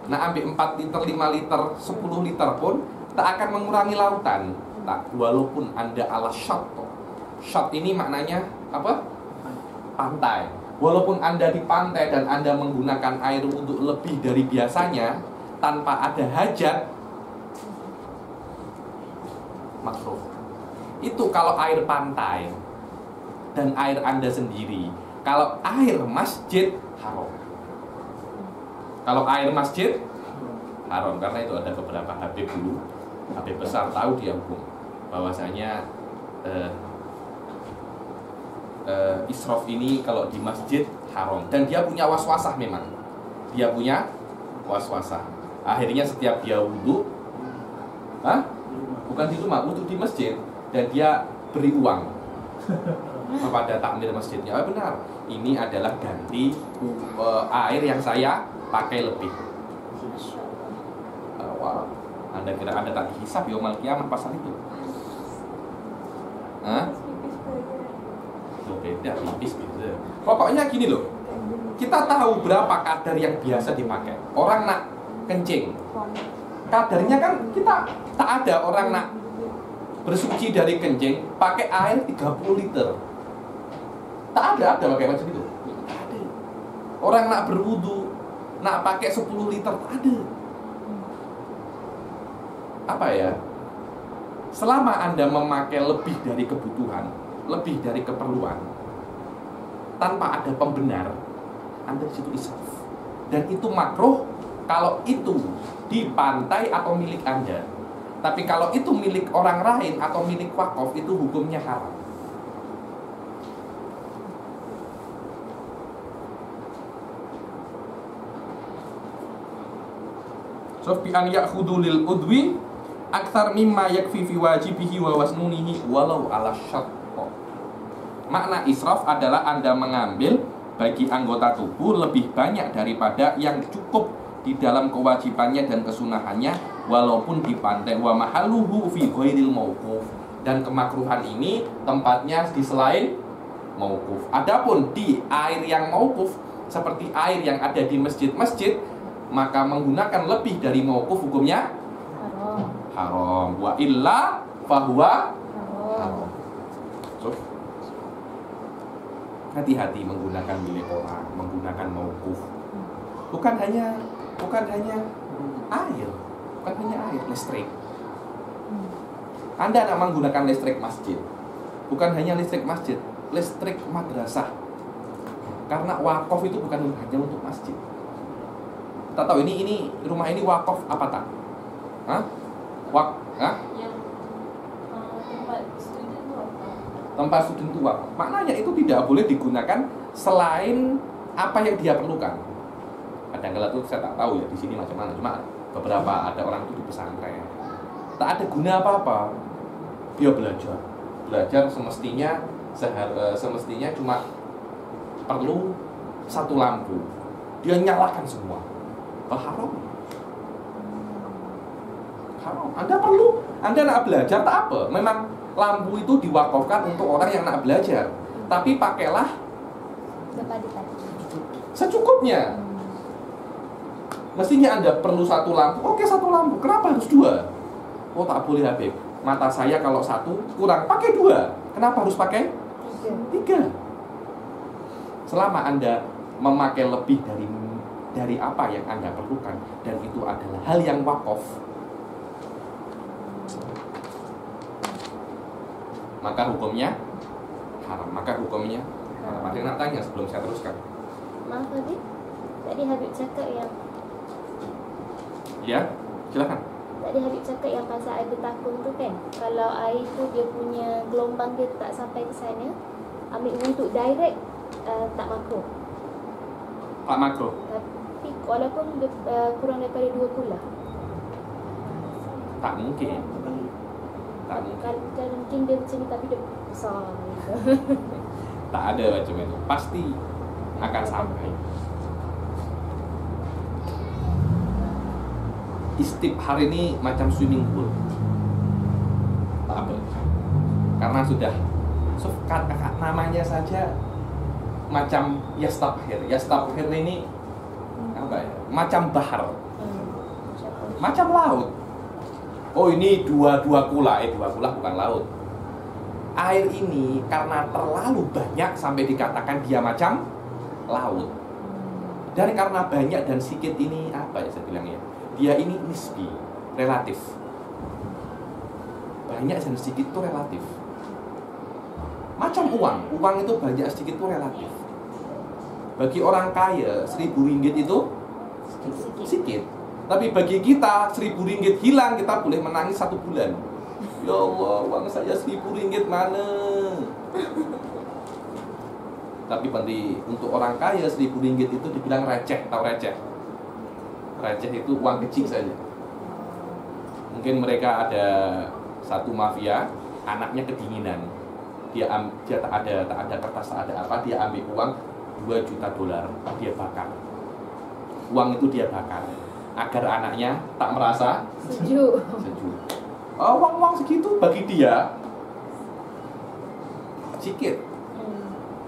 Nak ambil 4 liter, 5 liter, 10 liter pun tak akan mengurangi lautan. Tak, walaupun Anda ala syat. Syat ini maknanya apa? Pantai. Walaupun Anda di pantai dan Anda menggunakan air untuk lebih dari biasanya tanpa ada hajat, makruh. Itu kalau air pantai dan air Anda sendiri. Kalau air masjid haram. Kalau air masjid haram, karena itu ada beberapa habib dulu, habib besar tahu dia hukum bahwasanya israf ini kalau di masjid haram, dan dia punya waswasah. Memang dia punya waswasah. Akhirnya setiap dia wudhu, bukan di rumah, wudhu di masjid, dan dia beri uang kepada takmir masjidnya. Benar, ini adalah ganti air yang saya pakai lebih. Wah, Anda kira Anda tak dihisap yaumul qiyamah pasal itu? Beda, tipis beda. Pokoknya gini loh, kita tahu berapa kadar yang biasa dipakai. Orang nak kencing, kadarnya kan kita tak ada orang nak bersuci dari kencing pakai air 30 liter. Tak ada pakai macam itu. Tak ada. Orang nak berwudu nak pakai 10 liter, tak ada. Apa ya? Selama Anda memakai lebih dari kebutuhan, lebih dari keperluan, tanpa ada pembenar, Anda di situ israf. Dan itu makruh kalau itu di pantai atau milik Anda. Tapi kalau itu milik orang lain atau milik wakaf, itu hukumnya haram. So bi an ya'khudhu lil udwi aktsar mimma yakfi fi wajibihi wa wasnunihi walau ala syatt. Makna israf adalah Anda mengambil bagi anggota tubuh lebih banyak daripada yang cukup di dalam kewajibannya dan kesunahannya walaupun di pantai. Wa mahalluhu fi ghairil mauquf. Dan kemakruhan ini tempatnya di selain mauquf. Adapun di air yang mauquf seperti air yang ada di masjid-masjid, maka menggunakan lebih dari mauquf hukumnya haram. Wa illa fahuwa haram. So, hati-hati menggunakan milik orang, menggunakan mauquf. Bukan hanya air, listrik. Anda nak menggunakan listrik masjid. Bukan hanya listrik masjid, listrik madrasah. Karena wakaf itu bukan hanya untuk masjid. Kita tahu ini rumah ini wakaf apa tak? Hah? Tempat student itu wakaf. Maknanya itu tidak boleh digunakan selain apa yang dia perlukan. Kadang-kadang tuh saya tak tahu ya di sini macam mana. Cuma beberapa ada orang itu di pesantren. Tak ada guna apa-apa. Dia belajar semestinya cuma perlu satu lampu. Dia nyalakan semua. Haram. Anda nak belajar tak apa. Memang lampu itu diwakafkan untuk orang yang nak belajar. Tapi pakailah secukupnya. Mestinya Anda perlu satu lampu. Oke, satu lampu. Kenapa harus dua? Oh, tak boleh Habib. Mata saya kalau satu kurang, pakai dua. Kenapa harus pakai tiga? Selama Anda memakai lebih dari apa yang Anda perlukan, dan itu adalah hal yang wakaf, maka hukumnya haram. Ada yang nak tanya sebelum saya teruskan? Maaf Habib, tadi Habib cakap yang ya, silakan. Tadi Habib cakap yang pasal air bertakung tu kan, kalau air tu dia punya gelombang dia tak sampai ke sana, ambil wuduk direct tak makruh. Pak makruh. Tapi walaupun kurang daripada 2 kula. Tak mungkin. Kalau mungkin dia macam ni tapi dia besar gitu. Tak ada macam itu. Pasti akan sampai. Istibhar ini macam swimming pool. Tak apa. Karena sudah namanya saja macam yastabhir. Yastabhir ini apa ya? Macam bahar. Macam laut. Oh, ini dua kula. Dua kula bukan laut. Air ini karena terlalu banyak sampai dikatakan dia macam laut. Dan karena banyak dan sedikit ini apa ya saya bilangnya? Dia ini nisbi, relatif. Banyak dan sedikit itu relatif. Macam uang itu banyak sedikit itu relatif. Bagi orang kaya 1.000 ringgit itu sedikit. Tapi bagi kita 1.000 ringgit hilang, kita boleh menangis 1 bulan. Ya Allah, uang saya 1.000 ringgit mana? Tapi untuk orang kaya 1.000 ringgit itu dibilang receh. Tahu receh? Receh itu uang kecil saja. Mungkin mereka ada satu mafia, anaknya kedinginan. Dia tak ada kertas, tak ada apa, dia ambil uang $2 juta, dia bakar. Uang itu dia bakar agar anaknya tak merasa sejuk. Uang segitu bagi dia sedikit.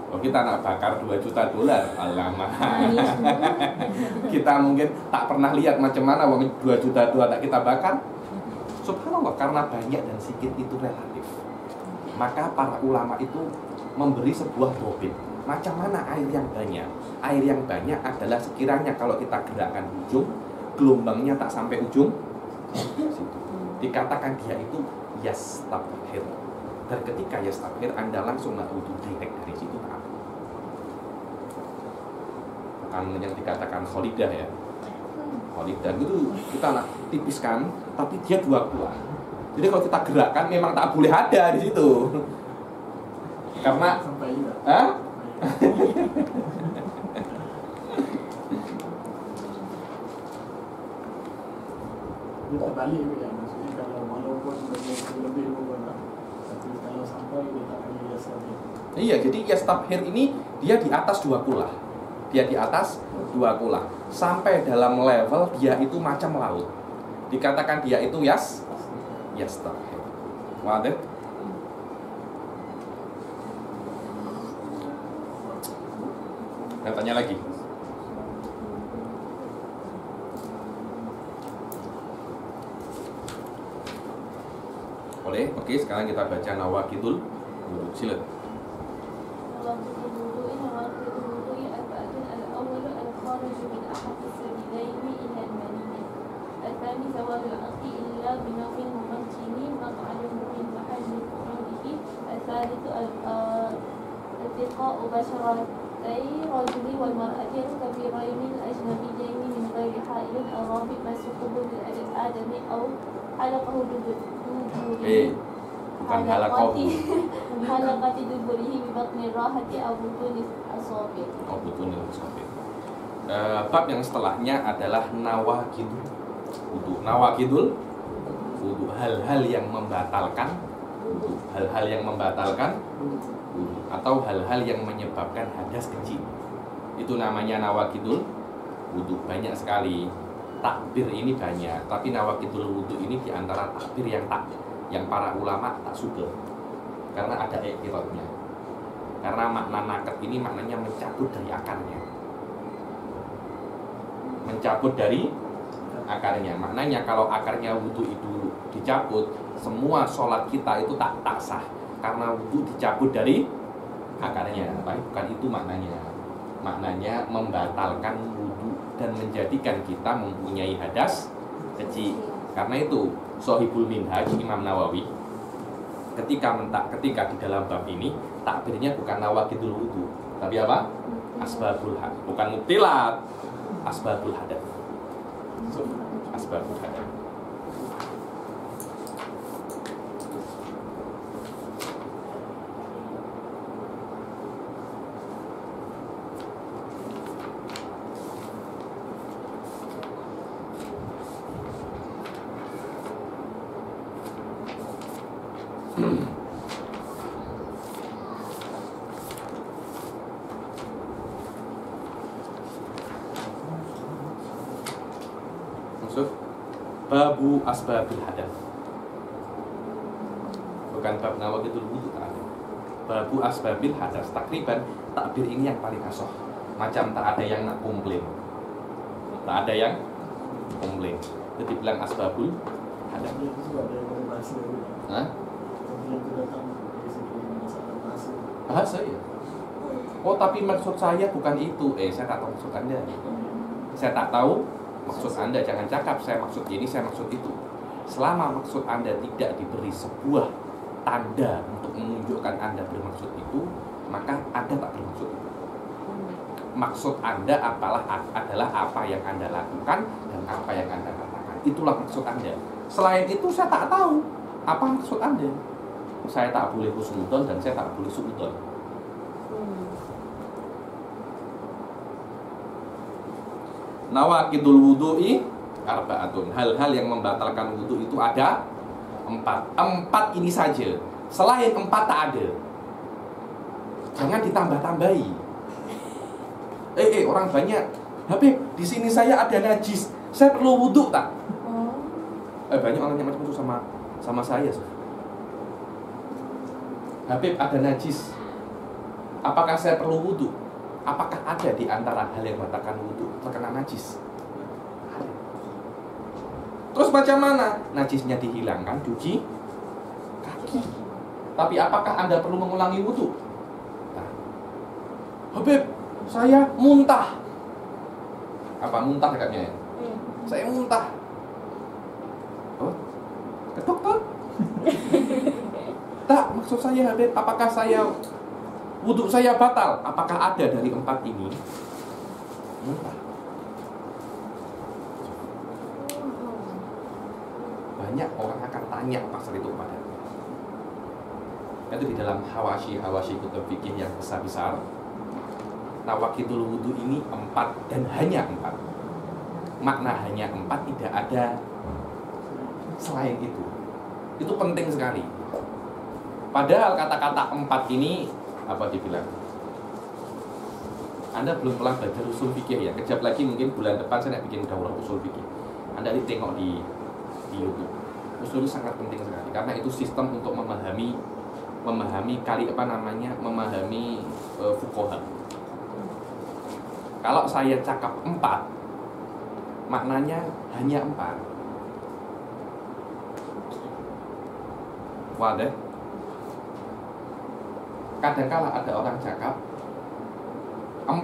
Oh, kita nak bakar $2 juta, alamak. Kita mungkin tak pernah lihat macam mana uang $2 juta nak kita bakar. Subhanallah, karena banyak dan sedikit itu relatif. Maka para ulama itu memberi sebuah topik. Macam mana air yang banyak? Air yang banyak adalah sekiranya kalau kita gerakkan ujung, gelombangnya tak sampai ujung situ. Dikatakan dia itu yastabhir. Dan ketika yastabhir, Anda langsung nak wudhu direct dari situ. Maka bukan yang dikatakan kholidah ya. Kholidah itu kita nak tipiskan, tapi dia 2 kulah. Jadi kalau kita gerakkan memang tak boleh ada di situ. Karena sampai juga. Hah? Dia terbalik ya, maksudnya kalau walaupun lebih menggunakan, tapi kalau sampai dia tak akan hias lagi. Iya, jadi yastabhir ini dia di atas 2 kulah. Dia di atas 2 kulah. Sampai dalam level dia itu macam laut. Dikatakan dia itu yastabhir. Wadah? Tanya lagi. Boleh? Oke, sekarang kita baca Nawaqidul Wudu. Silakan. نواقض الوضوء أربعة. الأول الخارج من أحد السبيلين إلى المني. الثاني زوال العقل إلا بنوع ممكن مقعده من محل خروجه. الثالث التقاء بشرتي الرجل والمرأة الكبيرين الأجنبيين من غير حائل. الرابع مس قبول الآدم أو حلقه دبره bukan halaqahu. حلقة دبره ببطن الراحة أو بطون الأصابع. Bab yang setelahnya adalah nawaqidul wudu. Nawaqidul wudu, hal-hal yang membatalkan wudu, hal-hal yang membatalkan wudu atau hal-hal yang menyebabkan hadas kecil. Itu namanya nawaqidul wudu. Banyak sekali takbir ini banyak, tapi nawaqidul wudu ini diantara takbir yang para ulama tak suka karena ada iktirafnya. Karena makna nakat ini maknanya mencabut dari akarnya. Mencabut dari akarnya. Maknanya kalau akarnya wudu itu dicabut, semua sholat kita itu tak sah karena wudu dicabut dari akarnya. Tapi bukan itu maknanya. Maknanya membatalkan wudu dan menjadikan kita mempunyai hadas kecil. Karena itu Shahihul Minhaj Imam Nawawi ketika di dalam bab ini takbirnya bukan nawaqidul wudu, tapi apa? Asbabul hadas, bukan mubtilat, asbabul hadas. Asbabul hadas. Babu asbabil hadas. Bukan bab nawaqidul wudu, tak ada. Babu asbabil hadas. Takriban takbir ini yang paling asoh. Macam tak ada yang nak komplain. Tak ada yang komplain. Jadi bilang asbabul hadas. Dia itu juga ada yang berbahasa. Hah? Yang itu datang dari segi masalah bahasa. Bahasa ya? Oh, tapi maksud saya bukan itu. Saya tak tahu maksud Anda. Saya tak tahu maksud Anda. Jangan cakap saya maksud ini, saya maksud itu. Selama maksud Anda tidak diberi sebuah tanda untuk menunjukkan Anda bermaksud itu, maka Anda tak bermaksud itu. Maksud Anda adalah apa yang Anda lakukan dan apa yang Anda katakan. Itulah maksud Anda. Selain itu saya tak tahu apa maksud Anda. Saya tak boleh husnudon dan saya tak boleh suudon. Nawaqidul wudu'i arba'atun. Hal-hal yang membatalkan wudu itu ada 4. 4 ini saja. Selain 4 tak ada. Jangan ditambah-tambahi. Orang banyak. Habib, di sini saya ada najis. Saya perlu wudu tak? Banyak orang yang macam itu sama saya. Habib, ada najis. Apakah saya perlu wudu? Apakah ada di antara hal yang membatalkan wudu terkena najis? Terus macam mana? Najisnya dihilangkan, cuci kaki. Tapi apakah Anda perlu mengulangi wudu? Nah. Habib, saya muntah. Apa muntah katanya? Saya muntah. Oh, ke dokter? Tak, maksud saya Habib, apakah wudu saya batal? Apakah ada dari 4 ini murah. Banyak orang akan tanya pasal itu kepada itu di dalam hawashi kutub fikih yang besar-besar. Nawaqitul wudu ini 4 dan hanya 4. Makna hanya 4, tidak ada selain itu. Itu penting sekali. Padahal kata-kata 4 ini apa dibilang? Anda belum pernah belajar usul fikih ya. Kejap lagi mungkin bulan depan saya bikin daurah usul fikih. Anda tengok di YouTube. Usul itu sangat penting sekali karena itu sistem untuk memahami fuqaha. Kalau saya cakap 4, maknanya hanya 4. Wadah. Kadang-kala ada orang cakap 4.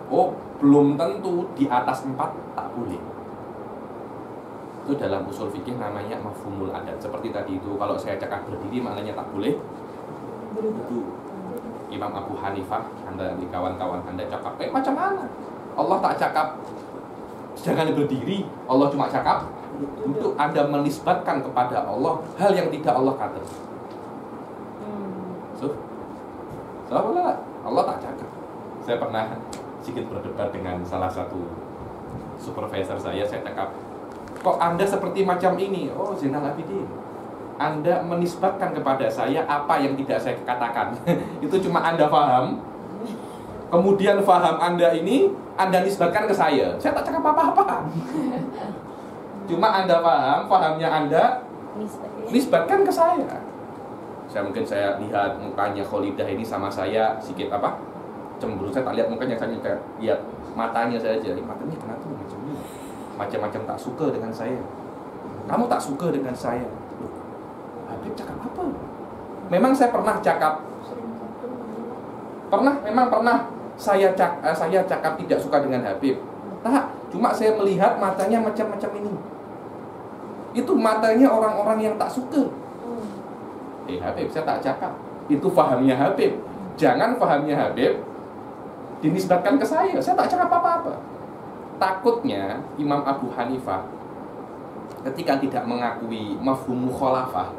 Oh, belum tentu di atas 4 tak boleh. Itu dalam usul fikih namanya mafhumul adat. Seperti tadi itu, kalau saya cakap berdiri maknanya tak boleh duduk. Imam Abu Hanifah, Anda di kawan-kawan Anda cakap, macam mana? Allah tak cakap jangan berdiri, Allah cuma cakap duduk. Anda menisbatkan kepada Allah hal yang tidak Allah kata. Allah tak cakap. Saya pernah sedikit berdebat dengan salah satu supervisor saya cakap, kok Anda seperti macam ini? Oh, Zainal Abidin, Anda menisbatkan kepada saya apa yang tidak saya katakan. Itu cuma Anda paham. Kemudian paham Anda ini Anda nisbatkan ke saya. Saya tak cakap apa-apa. Cuma Anda paham, pahamnya Anda nisbatkan ke saya. Mungkin saya lihat mukanya Kholidah ini sama saya sedikit cemburu. Saya tak lihat mukanya, saya lihat matanya saja. Matanya kenapa macam ini? Macam-macam tak suka dengan saya. Kamu tak suka dengan saya. Habib cakap apa? Memang saya pernah cakap. Memang pernah saya cakap tidak suka dengan Habib. Tak, cuma saya melihat matanya macam-macam ini. Itu matanya orang-orang yang tak suka. Habib, saya tak cakap. Itu fahamnya Habib. Jangan fahamnya Habib dinisbatkan ke saya. Saya tak cakap apa-apa. Takutnya Imam Abu Hanifah ketika tidak mengakui mafhum mukhalafah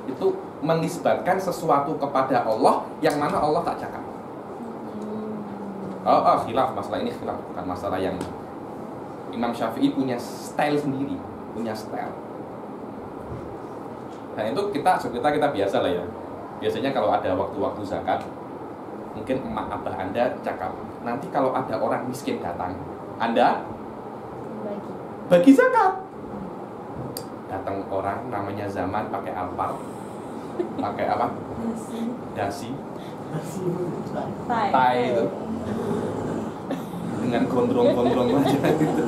itu menisbatkan sesuatu kepada Allah yang mana Allah tak cakap. Khilaf, masalah ini khilaf, bukan masalah yang Imam Syafi'i punya style sendiri, punya style. Nah itu kita biasa lah ya. Biasanya kalau ada waktu-waktu zakat, mungkin emak abah Anda cakap, nanti kalau ada orang miskin datang, Anda bagi zakat. Datang orang namanya Zaman pakai alpar, pakai apa? Dasi, tai itu, dengan gondrong-gondrong aja gitu.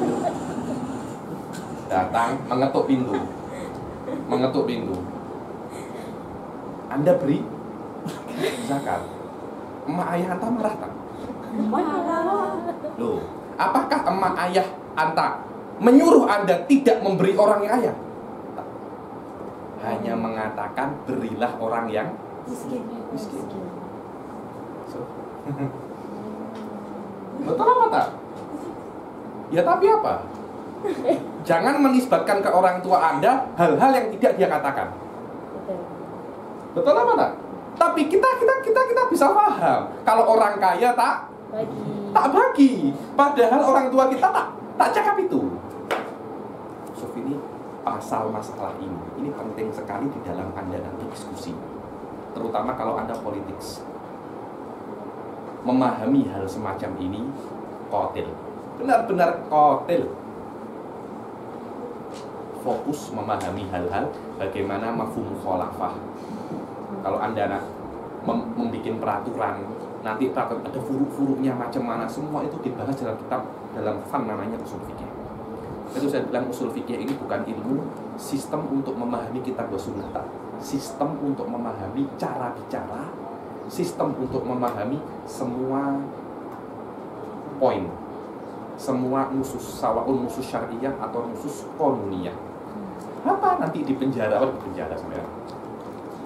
Datang mengetuk pintu. Anda beri zakat. Emak ayah anta marah tak? Marah. Loh, apakah emak ayah anta menyuruh Anda tidak memberi orang yang kaya? Tak. Hanya mengatakan berilah orang yang miskin. Betul apa tak? Ya tapi apa? Jangan menisbatkan ke orang tua Anda hal-hal yang tidak dia katakan. Betul apa tak? Tapi kita bisa paham kalau orang kaya tak bagi. Padahal orang tua kita tak cakap itu. Ini pasal masalah ini penting sekali di dalam Anda nanti diskusi. Terutama kalau Anda politik. Memahami hal semacam ini qatil. Benar-benar qatil. Fokus memahami hal-hal bagaimana mafhum mukhalafah. Kalau Anda membuat peraturan, nanti ada furuk-furuknya macam mana, semua itu dibahas dalam kitab, dalam fan namanya usul fikih. Itu saya bilang usul fikih ini bukan ilmu sistem untuk memahami kitab wa sunnah, sistem untuk memahami cara bicara, sistem untuk memahami semua poin, semua nusus, sawaun nusus syariah atau nusus qanuniyah. Apa nanti di penjara sebenarnya?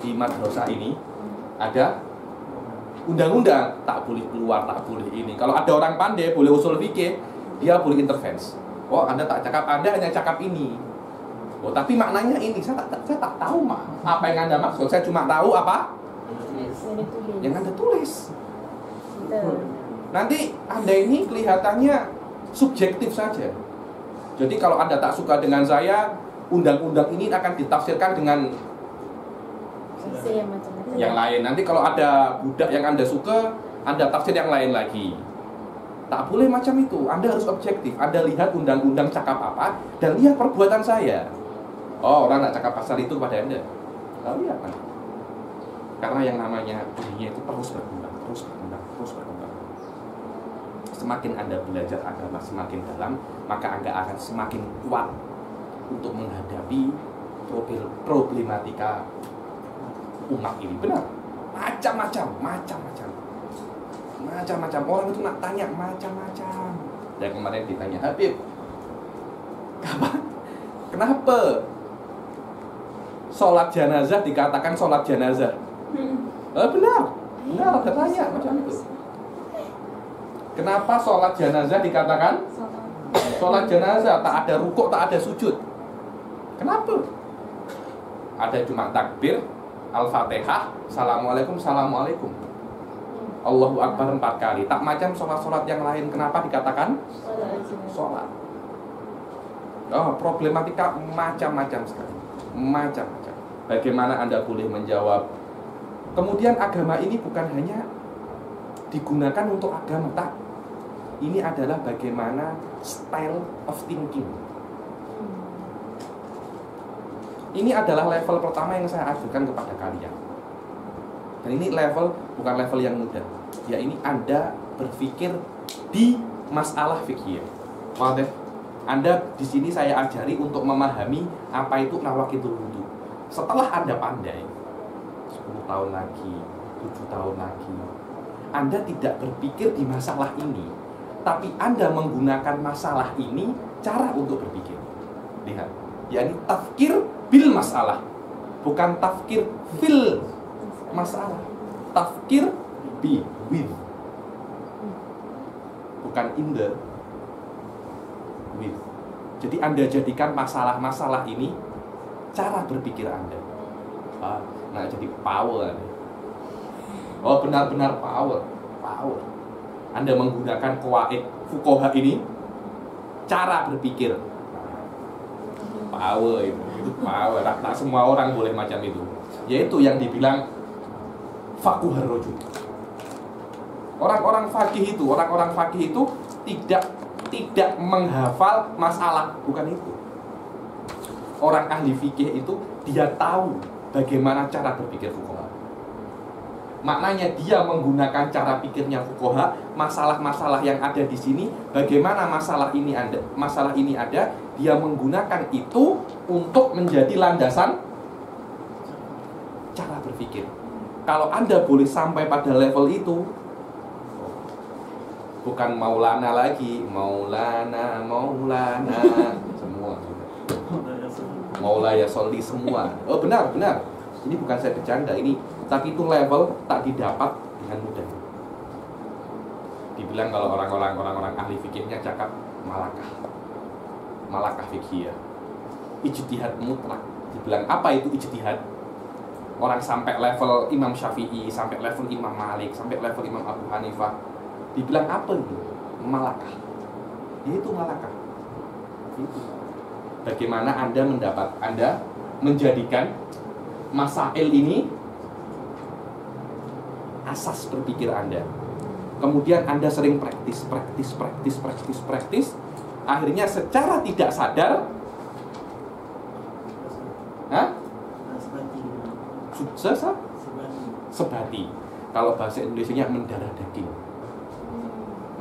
Di madrasah ini ada undang-undang tak boleh keluar, tak boleh ini. Kalau ada orang pandai boleh usul fikih, dia boleh intervensi. Oh, Anda tak cakap, Anda hanya cakap ini. Oh, tapi maknanya ini saya tak tahu apa yang Anda maksud. Saya cuma tahu apa yang Anda tulis. Nanti Anda ini kelihatannya subjektif saja. Jadi kalau Anda tak suka dengan saya, undang-undang ini akan ditafsirkan dengan yang lain. Nanti kalau ada budak yang Anda suka, Anda tafsir yang lain lagi. Tak boleh macam itu. Anda harus objektif. Anda lihat undang-undang cakap apa dan lihat perbuatan saya. Oh, orang nak cakap pasal itu pada Anda. Lalu lihat kan? Karena yang namanya dunia itu terus berkembang, terus berkembang, terus berkembang. Semakin Anda belajar agama semakin dalam, maka Anda akan semakin kuat untuk menghadapi problematika umat ini. Benar, macam-macam orang itu nak tanya macam-macam. Dan kemarin ditanya, Habib, kenapa sholat jenazah dikatakan sholat jenazah? Benar ada tanya macam itu. Kenapa sholat jenazah dikatakan sholat jenazah? Tak ada rukuk, tak ada sujud. Kenapa? Ada cuma takbir, Al-Fatihah, Assalamualaikum, Assalamualaikum, Allahu Akbar 4 kali. Tak macam sholat-sholat yang lain. Kenapa dikatakan sholat? Oh, problematika macam-macam sekali. Macam-macam. Bagaimana Anda boleh menjawab? Kemudian agama ini bukan hanya digunakan untuk agama, tak. Ini adalah bagaimana style of thinking. Ini adalah level pertama yang saya ajukan kepada kalian. Dan ini level bukan level yang mudah. Ya, ini Anda berpikir di masalah fikih. Maaf, Anda di sini saya ajari untuk memahami apa itu nawaqidul wudu. Setelah Anda pandai 10 tahun lagi, 7 tahun lagi, Anda tidak berpikir di masalah ini, tapi Anda menggunakan masalah ini cara untuk berpikir. Lihat, yakni tafkir bil masalah, bukan tafkir fil masalah. Tafkir bi, with, bukan in the, with. Jadi Anda jadikan masalah-masalah ini cara berpikir Anda. Nah, jadi power. Oh, benar-benar power. Anda menggunakan qawaid fuqaha ini cara berpikir. Power itu power. Tak semua orang boleh macam itu. Yaitu yang dibilang faquhar rajul. Orang-orang fakih itu tidak menghafal masalah, bukan itu. Orang ahli fikih itu dia tahu bagaimana cara berpikir fuqaha. Maknanya dia menggunakan cara pikirnya fuqaha, masalah-masalah yang ada di sini, bagaimana masalah ini ada, dia menggunakan itu untuk menjadi landasan cara berpikir. Kalau Anda boleh sampai pada level itu, bukan Maulana lagi, Maulana semua. Maulaya Sholli semua. Oh, benar. Ini bukan saya bercanda, ini tapi itu level tak didapat dengan mudah. Dibilang kalau orang-orang ahli fikihnya cakap malakah fikih, ijtihad mutlak. Dibilang apa itu ijtihad? Orang sampai level Imam Syafi'i, sampai level Imam Malik, sampai level Imam Abu Hanifah, dibilang apa itu? Malakah. Itu malakah. Itu. Bagaimana Anda menjadikan masail ini asas berpikir Anda. Kemudian Anda sering praktis. Akhirnya secara tidak sadar, sebati. Kalau bahasa Indonesianya mendarah daging.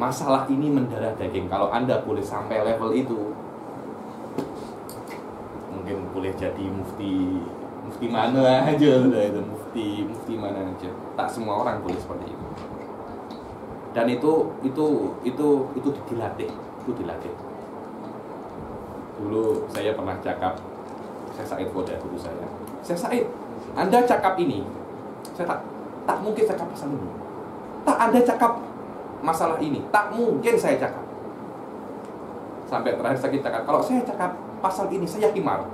Masalah ini mendarah daging. Kalau Anda boleh sampai level itu, mungkin boleh jadi mufti mana aja lah itu, mufti mana aja. Tak semua orang boleh seperti itu. Dan itu dilatih. Dulu saya pernah cakap, saya Said Foda guru saya Said, Anda cakap ini, saya tak mungkin cakap pasal ini. Tak Anda cakap masalah ini, tak mungkin saya cakap. Sampai terakhir saya cakap, kalau saya cakap pasal ini, saya himar.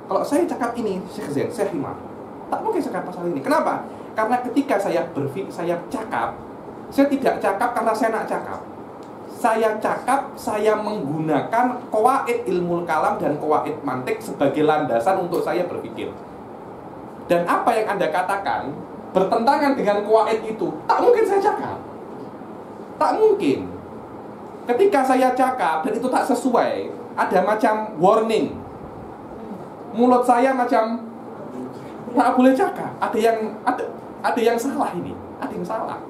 Kalau saya cakap ini, saya himar. Tak mungkin saya cakap pasal ini. Kenapa? Karena ketika saya cakap, saya tidak cakap karena saya nak cakap. Saya cakap, saya menggunakan qawaid ilmu kalam dan qawaid mantik sebagai landasan untuk saya berpikir. Dan apa yang Anda katakan bertentangan dengan qawaid itu, tak mungkin saya cakap. Tak mungkin. Ketika saya cakap dan itu tak sesuai, ada macam warning. Mulut saya macam tak boleh cakap. Ada yang salah ini. Ada yang salah.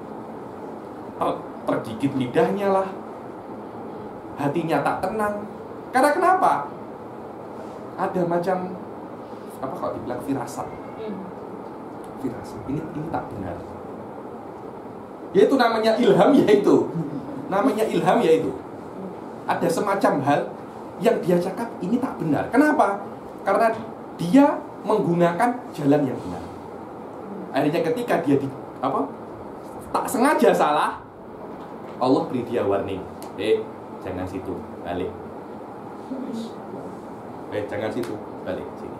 Tergigit lidahnya lah. Hatinya tak tenang. Karena kenapa? Ada macam apa kalau dibilang firasat. Firasat. Ini tak benar. Yaitu namanya ilham yaitu. Namanya ilham yaitu. Ada semacam hal yang dia cakap ini tak benar. Kenapa? Karena dia menggunakan jalan yang benar. Akhirnya ketika dia tak sengaja salah, Allah beri dia warning. Jangan situ, balik. Jangan situ, balik sini.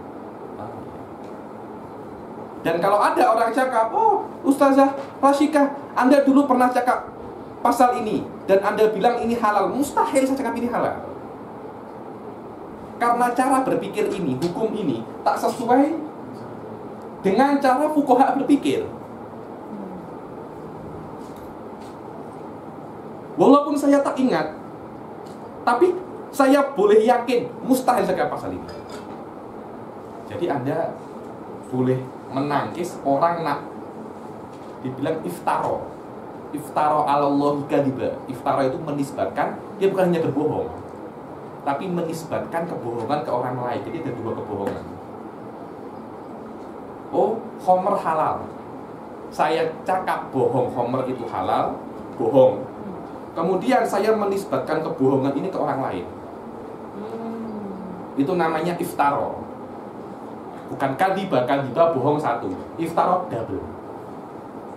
Dan kalau ada orang cakap, oh Ustazah Rasyika, Anda dulu pernah cakap pasal ini dan Anda bilang ini halal, mustahil saya cakap ini halal. Karena cara berpikir ini, hukum ini tak sesuai dengan cara fuqaha berpikir. Walaupun saya tak ingat, tapi saya boleh yakin mustahil saya cakap pasal ini. Jadi Anda boleh menangkis orang nak dibilang iftaro. Iftaro alallahi kadiba. Iftaro itu menisbatkan, dia bukan hanya berbohong, tapi menisbatkan kebohongan ke orang lain. Jadi ada dua kebohongan. Oh, khomer halal. Saya cakap bohong, khomer itu halal, bohong. Kemudian saya menisbatkan kebohongan ini ke orang lain. Itu namanya iftaro. Bukan kadiba bohong satu. Iftaro double.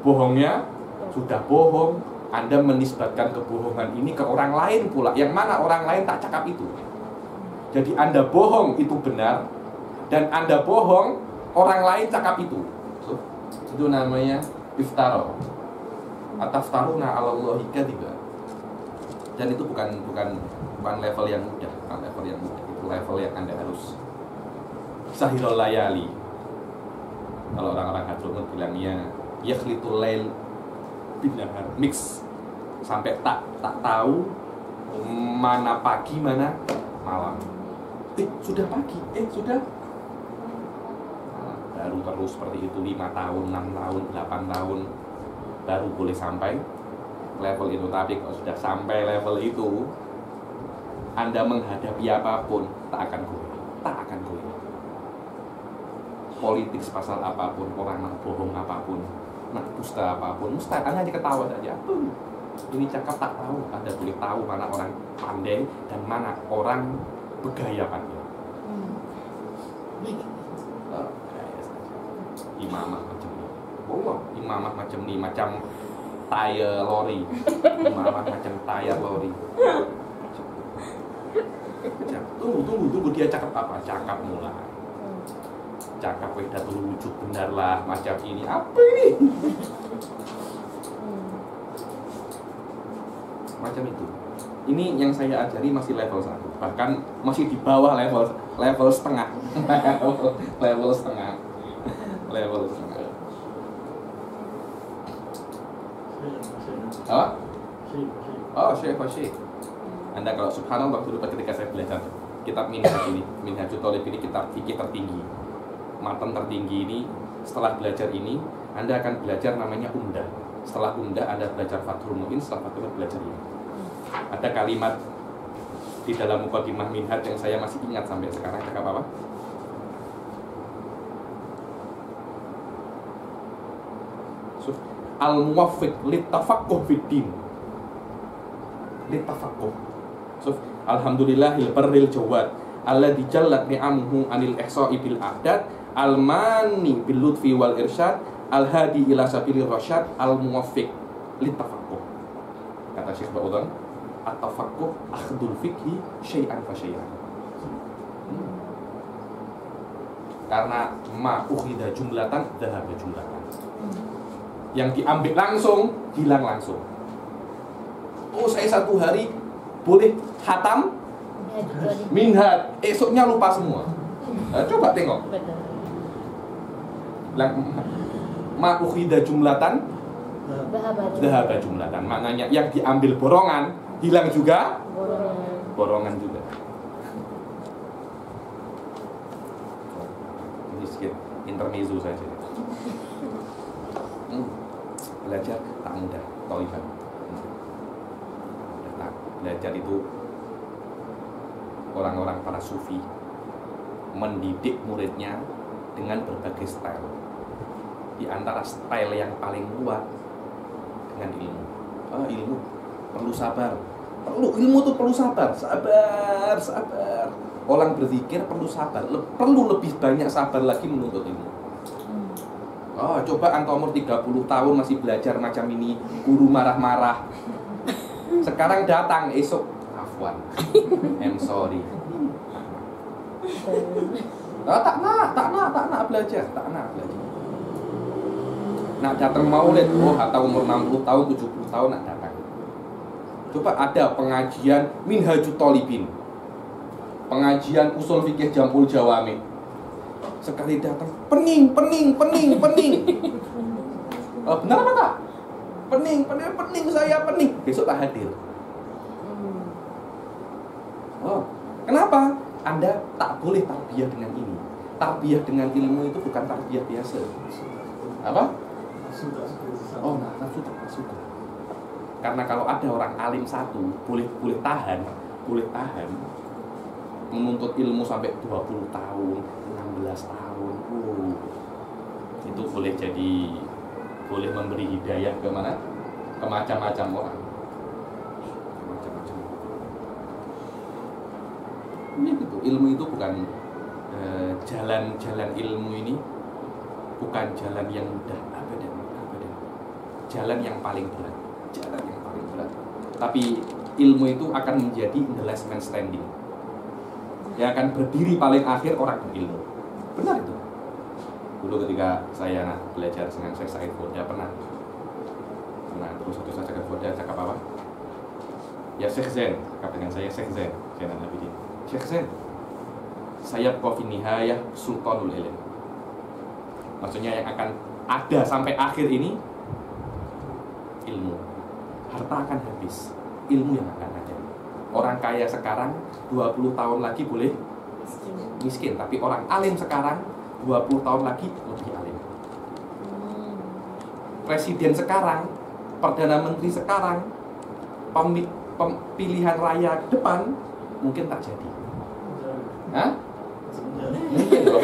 Bohongnya sudah bohong, Anda menisbatkan kebohongan ini ke orang lain pula, yang mana orang lain tak cakap itu. Jadi Anda bohong itu benar, dan Anda bohong, orang lain cakap itu. Itu namanya iftaro. Ataftaruna 'alallahi kadiba. Dan itu bukan level yang mudah, bukan level yang mudah. Itu level yang Anda harus sahirul layali. Kalau orang-orang Hadramut bilangnya yakhlitul lail bin nahar, mix sampai tak tahu mana pagi mana malam. Sudah pagi, sudah baru terus seperti itu 5 tahun, 6 tahun, 8 tahun baru boleh sampai level itu. Tapi kalau sudah sampai level itu, Anda menghadapi apapun tak akan goyah. Politik pasal apapun, orang nak bohong apapun, nak dusta apapun, mustahil. Anda hanya ketawa saja. Ini cakap tak tahu. Anda boleh tahu mana orang pandai dan mana orang bergaya pandai. Imamah macam ni. Imamah macam ni, macam tayar lori. Imamah macam tayar lori. Tunggu dia cakap apa? Cakap mulai. Cakap Wahdatul Wujud benar lah, macam ini. Apa ini? Macam itu. Ini yang saya ajari masih level 1. Bahkan masih di bawah level setengah. level setengah. Oh, Syekh. Anda kalau subhanallah dulu ketika saya belajar kitab Minhajut Thalib ini, kitab fikih tertinggi, matan tertinggi ini, setelah belajar ini Anda akan belajar namanya Umdah. Setelah Umdah Anda belajar Fathul Mu'in, setelah Fathul Mu'in belajar ini. Ada kalimat di dalam Muqaddimah Minhaj yang saya masih ingat sampai sekarang. Cakap apa? Al-muwaffiq litafaqquh fid-din. Litafaqquh. Alhamdulillahil barril jawad alladzi jallat ni'amuhu anil ihsa'i bil ahdad al-mani bil lutfi wal irsyad al-hadi ila sabilir rasyad al-muwaffiq litafaqquh. Kata Syekh Ba'udhan, at-tafaqquh akhdul fiqhi syai'an fa syai'an. Karena ma ukhida jumlatan dhahaba jumlatan. Yang diambil langsung, hilang langsung. Oh, saya 1 hari boleh hatam minhad, esoknya lupa semua. Nah, coba tengok. Ma ukhida jumlatan dhahaba jumlatan. Maknanya yang diambil borongan, hilang juga borongan juga. Ini sedikit intermezzo saja. Belajar tak mudah, Thaliban. Belajar itu orang-orang para sufi mendidik muridnya dengan berbagai style. Di antara style yang paling kuat dengan ilmu. Ilmu perlu sabar. Ilmu itu perlu sabar. Sabar. Orang berzikir perlu sabar. Perlu lebih banyak sabar lagi menuntut ilmu. Coba antum umur 30 tahun masih belajar macam ini, guru marah-marah. Sekarang datang, esok afwan. I'm sorry. Tak nak belajar. Nak datang maulid, atau umur 60 tahun, 70 tahun nak datang. Coba ada pengajian Minhajut Thalibin, pengajian usul fikih Jamul Jawami. Sekali datang, pening. Benar apa tak? Pening, saya pening. Besok tak hadir. Kenapa? Anda tak boleh tarbiyah dengan ini. Tarbiyah dengan ilmu itu bukan tarbiyah biasa. Apa? Nafsu tak suka. Karena kalau ada orang alim satu boleh tahan menuntut ilmu sampai 20 tahun, 16 tahun. Itu boleh memberi hidayah ke mana? Ke macam-macam orang. Ini gitu. Ilmu itu bukan jalan ilmu ini bukan jalan yang mudah, abadan. Jalan yang paling berat. Tapi ilmu itu akan menjadi the last man standing. Yang akan berdiri paling akhir orang berilmu. Benar itu. Dulu ketika saya belajar dengan Syekh Said Foda pernah terus satu saja ke Foda cakap apa? Ya Syekh Zain, cakap dengan saya Syekh Zain, Zainal Abidin. Syekh Zain, saya fi nihayah sultanul ilm. Maksudnya yang akan ada sampai akhir ini ilmu. Harta akan habis, ilmu yang akan ada. Orang kaya sekarang 20 tahun lagi boleh miskin, tapi orang alim sekarang 20 tahun lagi lebih alim. Presiden sekarang, Perdana Menteri sekarang, pemilihan raya depan mungkin tak jadi. Mungkin loh.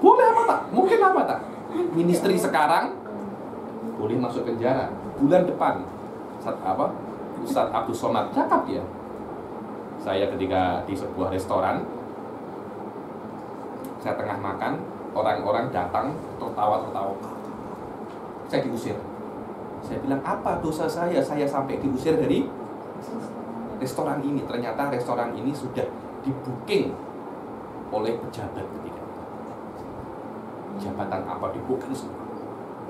Boleh apa tak? Mungkin apa tak? Ministri sekarang boleh masuk penjara bulan depan. Ustaz Abdul Somad cakap dia. Saya ketika di sebuah restoran, saya tengah makan, orang-orang datang tertawa. Saya diusir. Saya bilang, apa dosa saya sampai diusir dari restoran ini? Ternyata restoran ini sudah di-booking oleh pejabat ketika itu. Jabatan apa di-booking semua?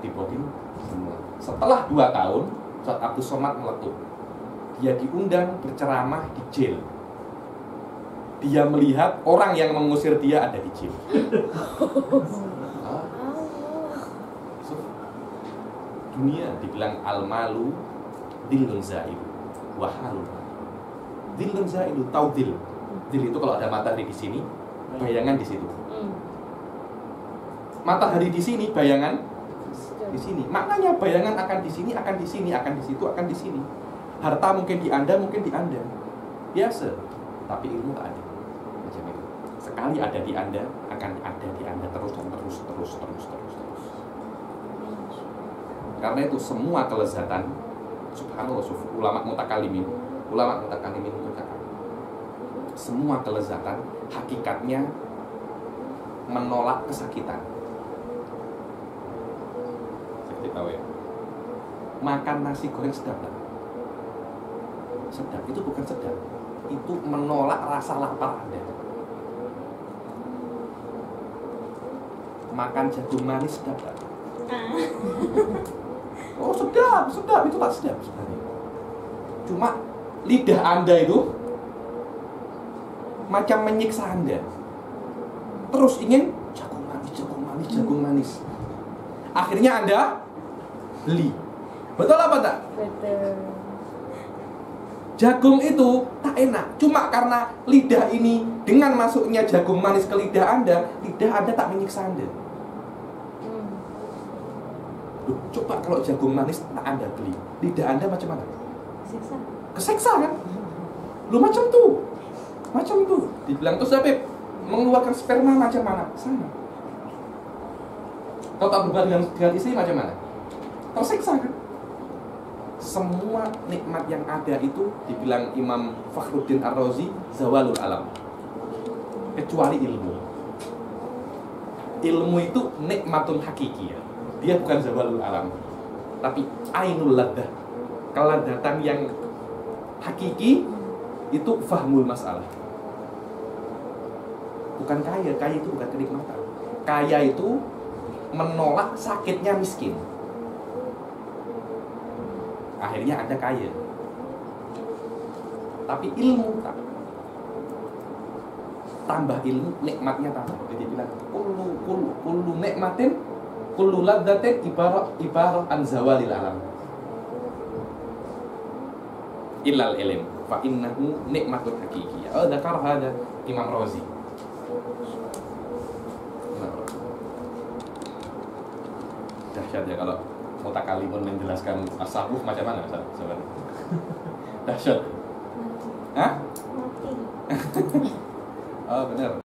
Di-booking semua. Setelah 2 tahun, Ustaz Abdul Somad meletup. Dia diundang berceramah di jail. Dia melihat orang yang mengusir dia ada di jail. Dunia dibilang al-malu dilun zailu wahalu. Dilun zailu, tahu dil. Dil itu kalau ada matahari di sini, bayangan di situ. Matahari di sini, bayangan di sini. Maknanya bayangan akan di sini, akan di sini, akan di situ, akan di sini. Harta mungkin di Anda, mungkin di Anda. Biasa. Tapi ilmu tak ada. Macam itu. Sekali ada di Anda, akan ada di Anda terus dan terus. Karena itu semua kelezatan, subhanallah, ulama mutakalimin itu cakap, semua kelezatan hakikatnya menolak kesakitan. tahu ya. Makan nasi goreng sedap tak? Sedap itu bukan sedap, itu menolak rasa lapar Anda. Makan jagung manis sedap tak? Oh sedap, sedap itu tak sedap sebenarnya. Cuma lidah Anda itu macam menyiksa Anda. Terus ingin jagung manis, jagung manis, jagung manis. Akhirnya Anda beli. Betul apa tak? Betul. Jagung itu tak enak. Cuma karena lidah ini dengan masuknya jagung manis ke lidah Anda tak menyiksa Anda. Loh, coba kalau jagung manis tak Anda beli, lidah Anda macam mana? Siksa. Keseksa kan? Lu macam tuh. Macam itu. Dibilang tuh Habib mengeluarkan sperma macam mana? Sama. Kalau tak berhubungan dengan istri macam mana? Tersiksa kan? Semua nikmat yang ada itu dibilang Imam Fakhruddin Ar-Razi zawalul alam. Kecuali ilmu. Ilmu itu nikmatun hakiki ya. Dia bukan zawalul alam, tapi ainul laddah. Keladatan yang hakiki itu fahmul masalah. Bukan kaya, kaya itu bukan kenikmatan. Kaya itu menolak sakitnya miskin. Akhirnya Anda kaya. Tapi ilmu tak. Tambah ilmu, nikmatnya tambah. Jadi bilang kullu nikmatin, kullu ladzatin ibarah an zawalil alam. Illal ilm fa innahu nikmatun hakiki. Oh, dzakar hada Imam Razi. Dahsyat ya kalau mutakalimun menjelaskan tasawuf macam mana sebenarnya. Dahsyat. Hah? Mati. Oh benar.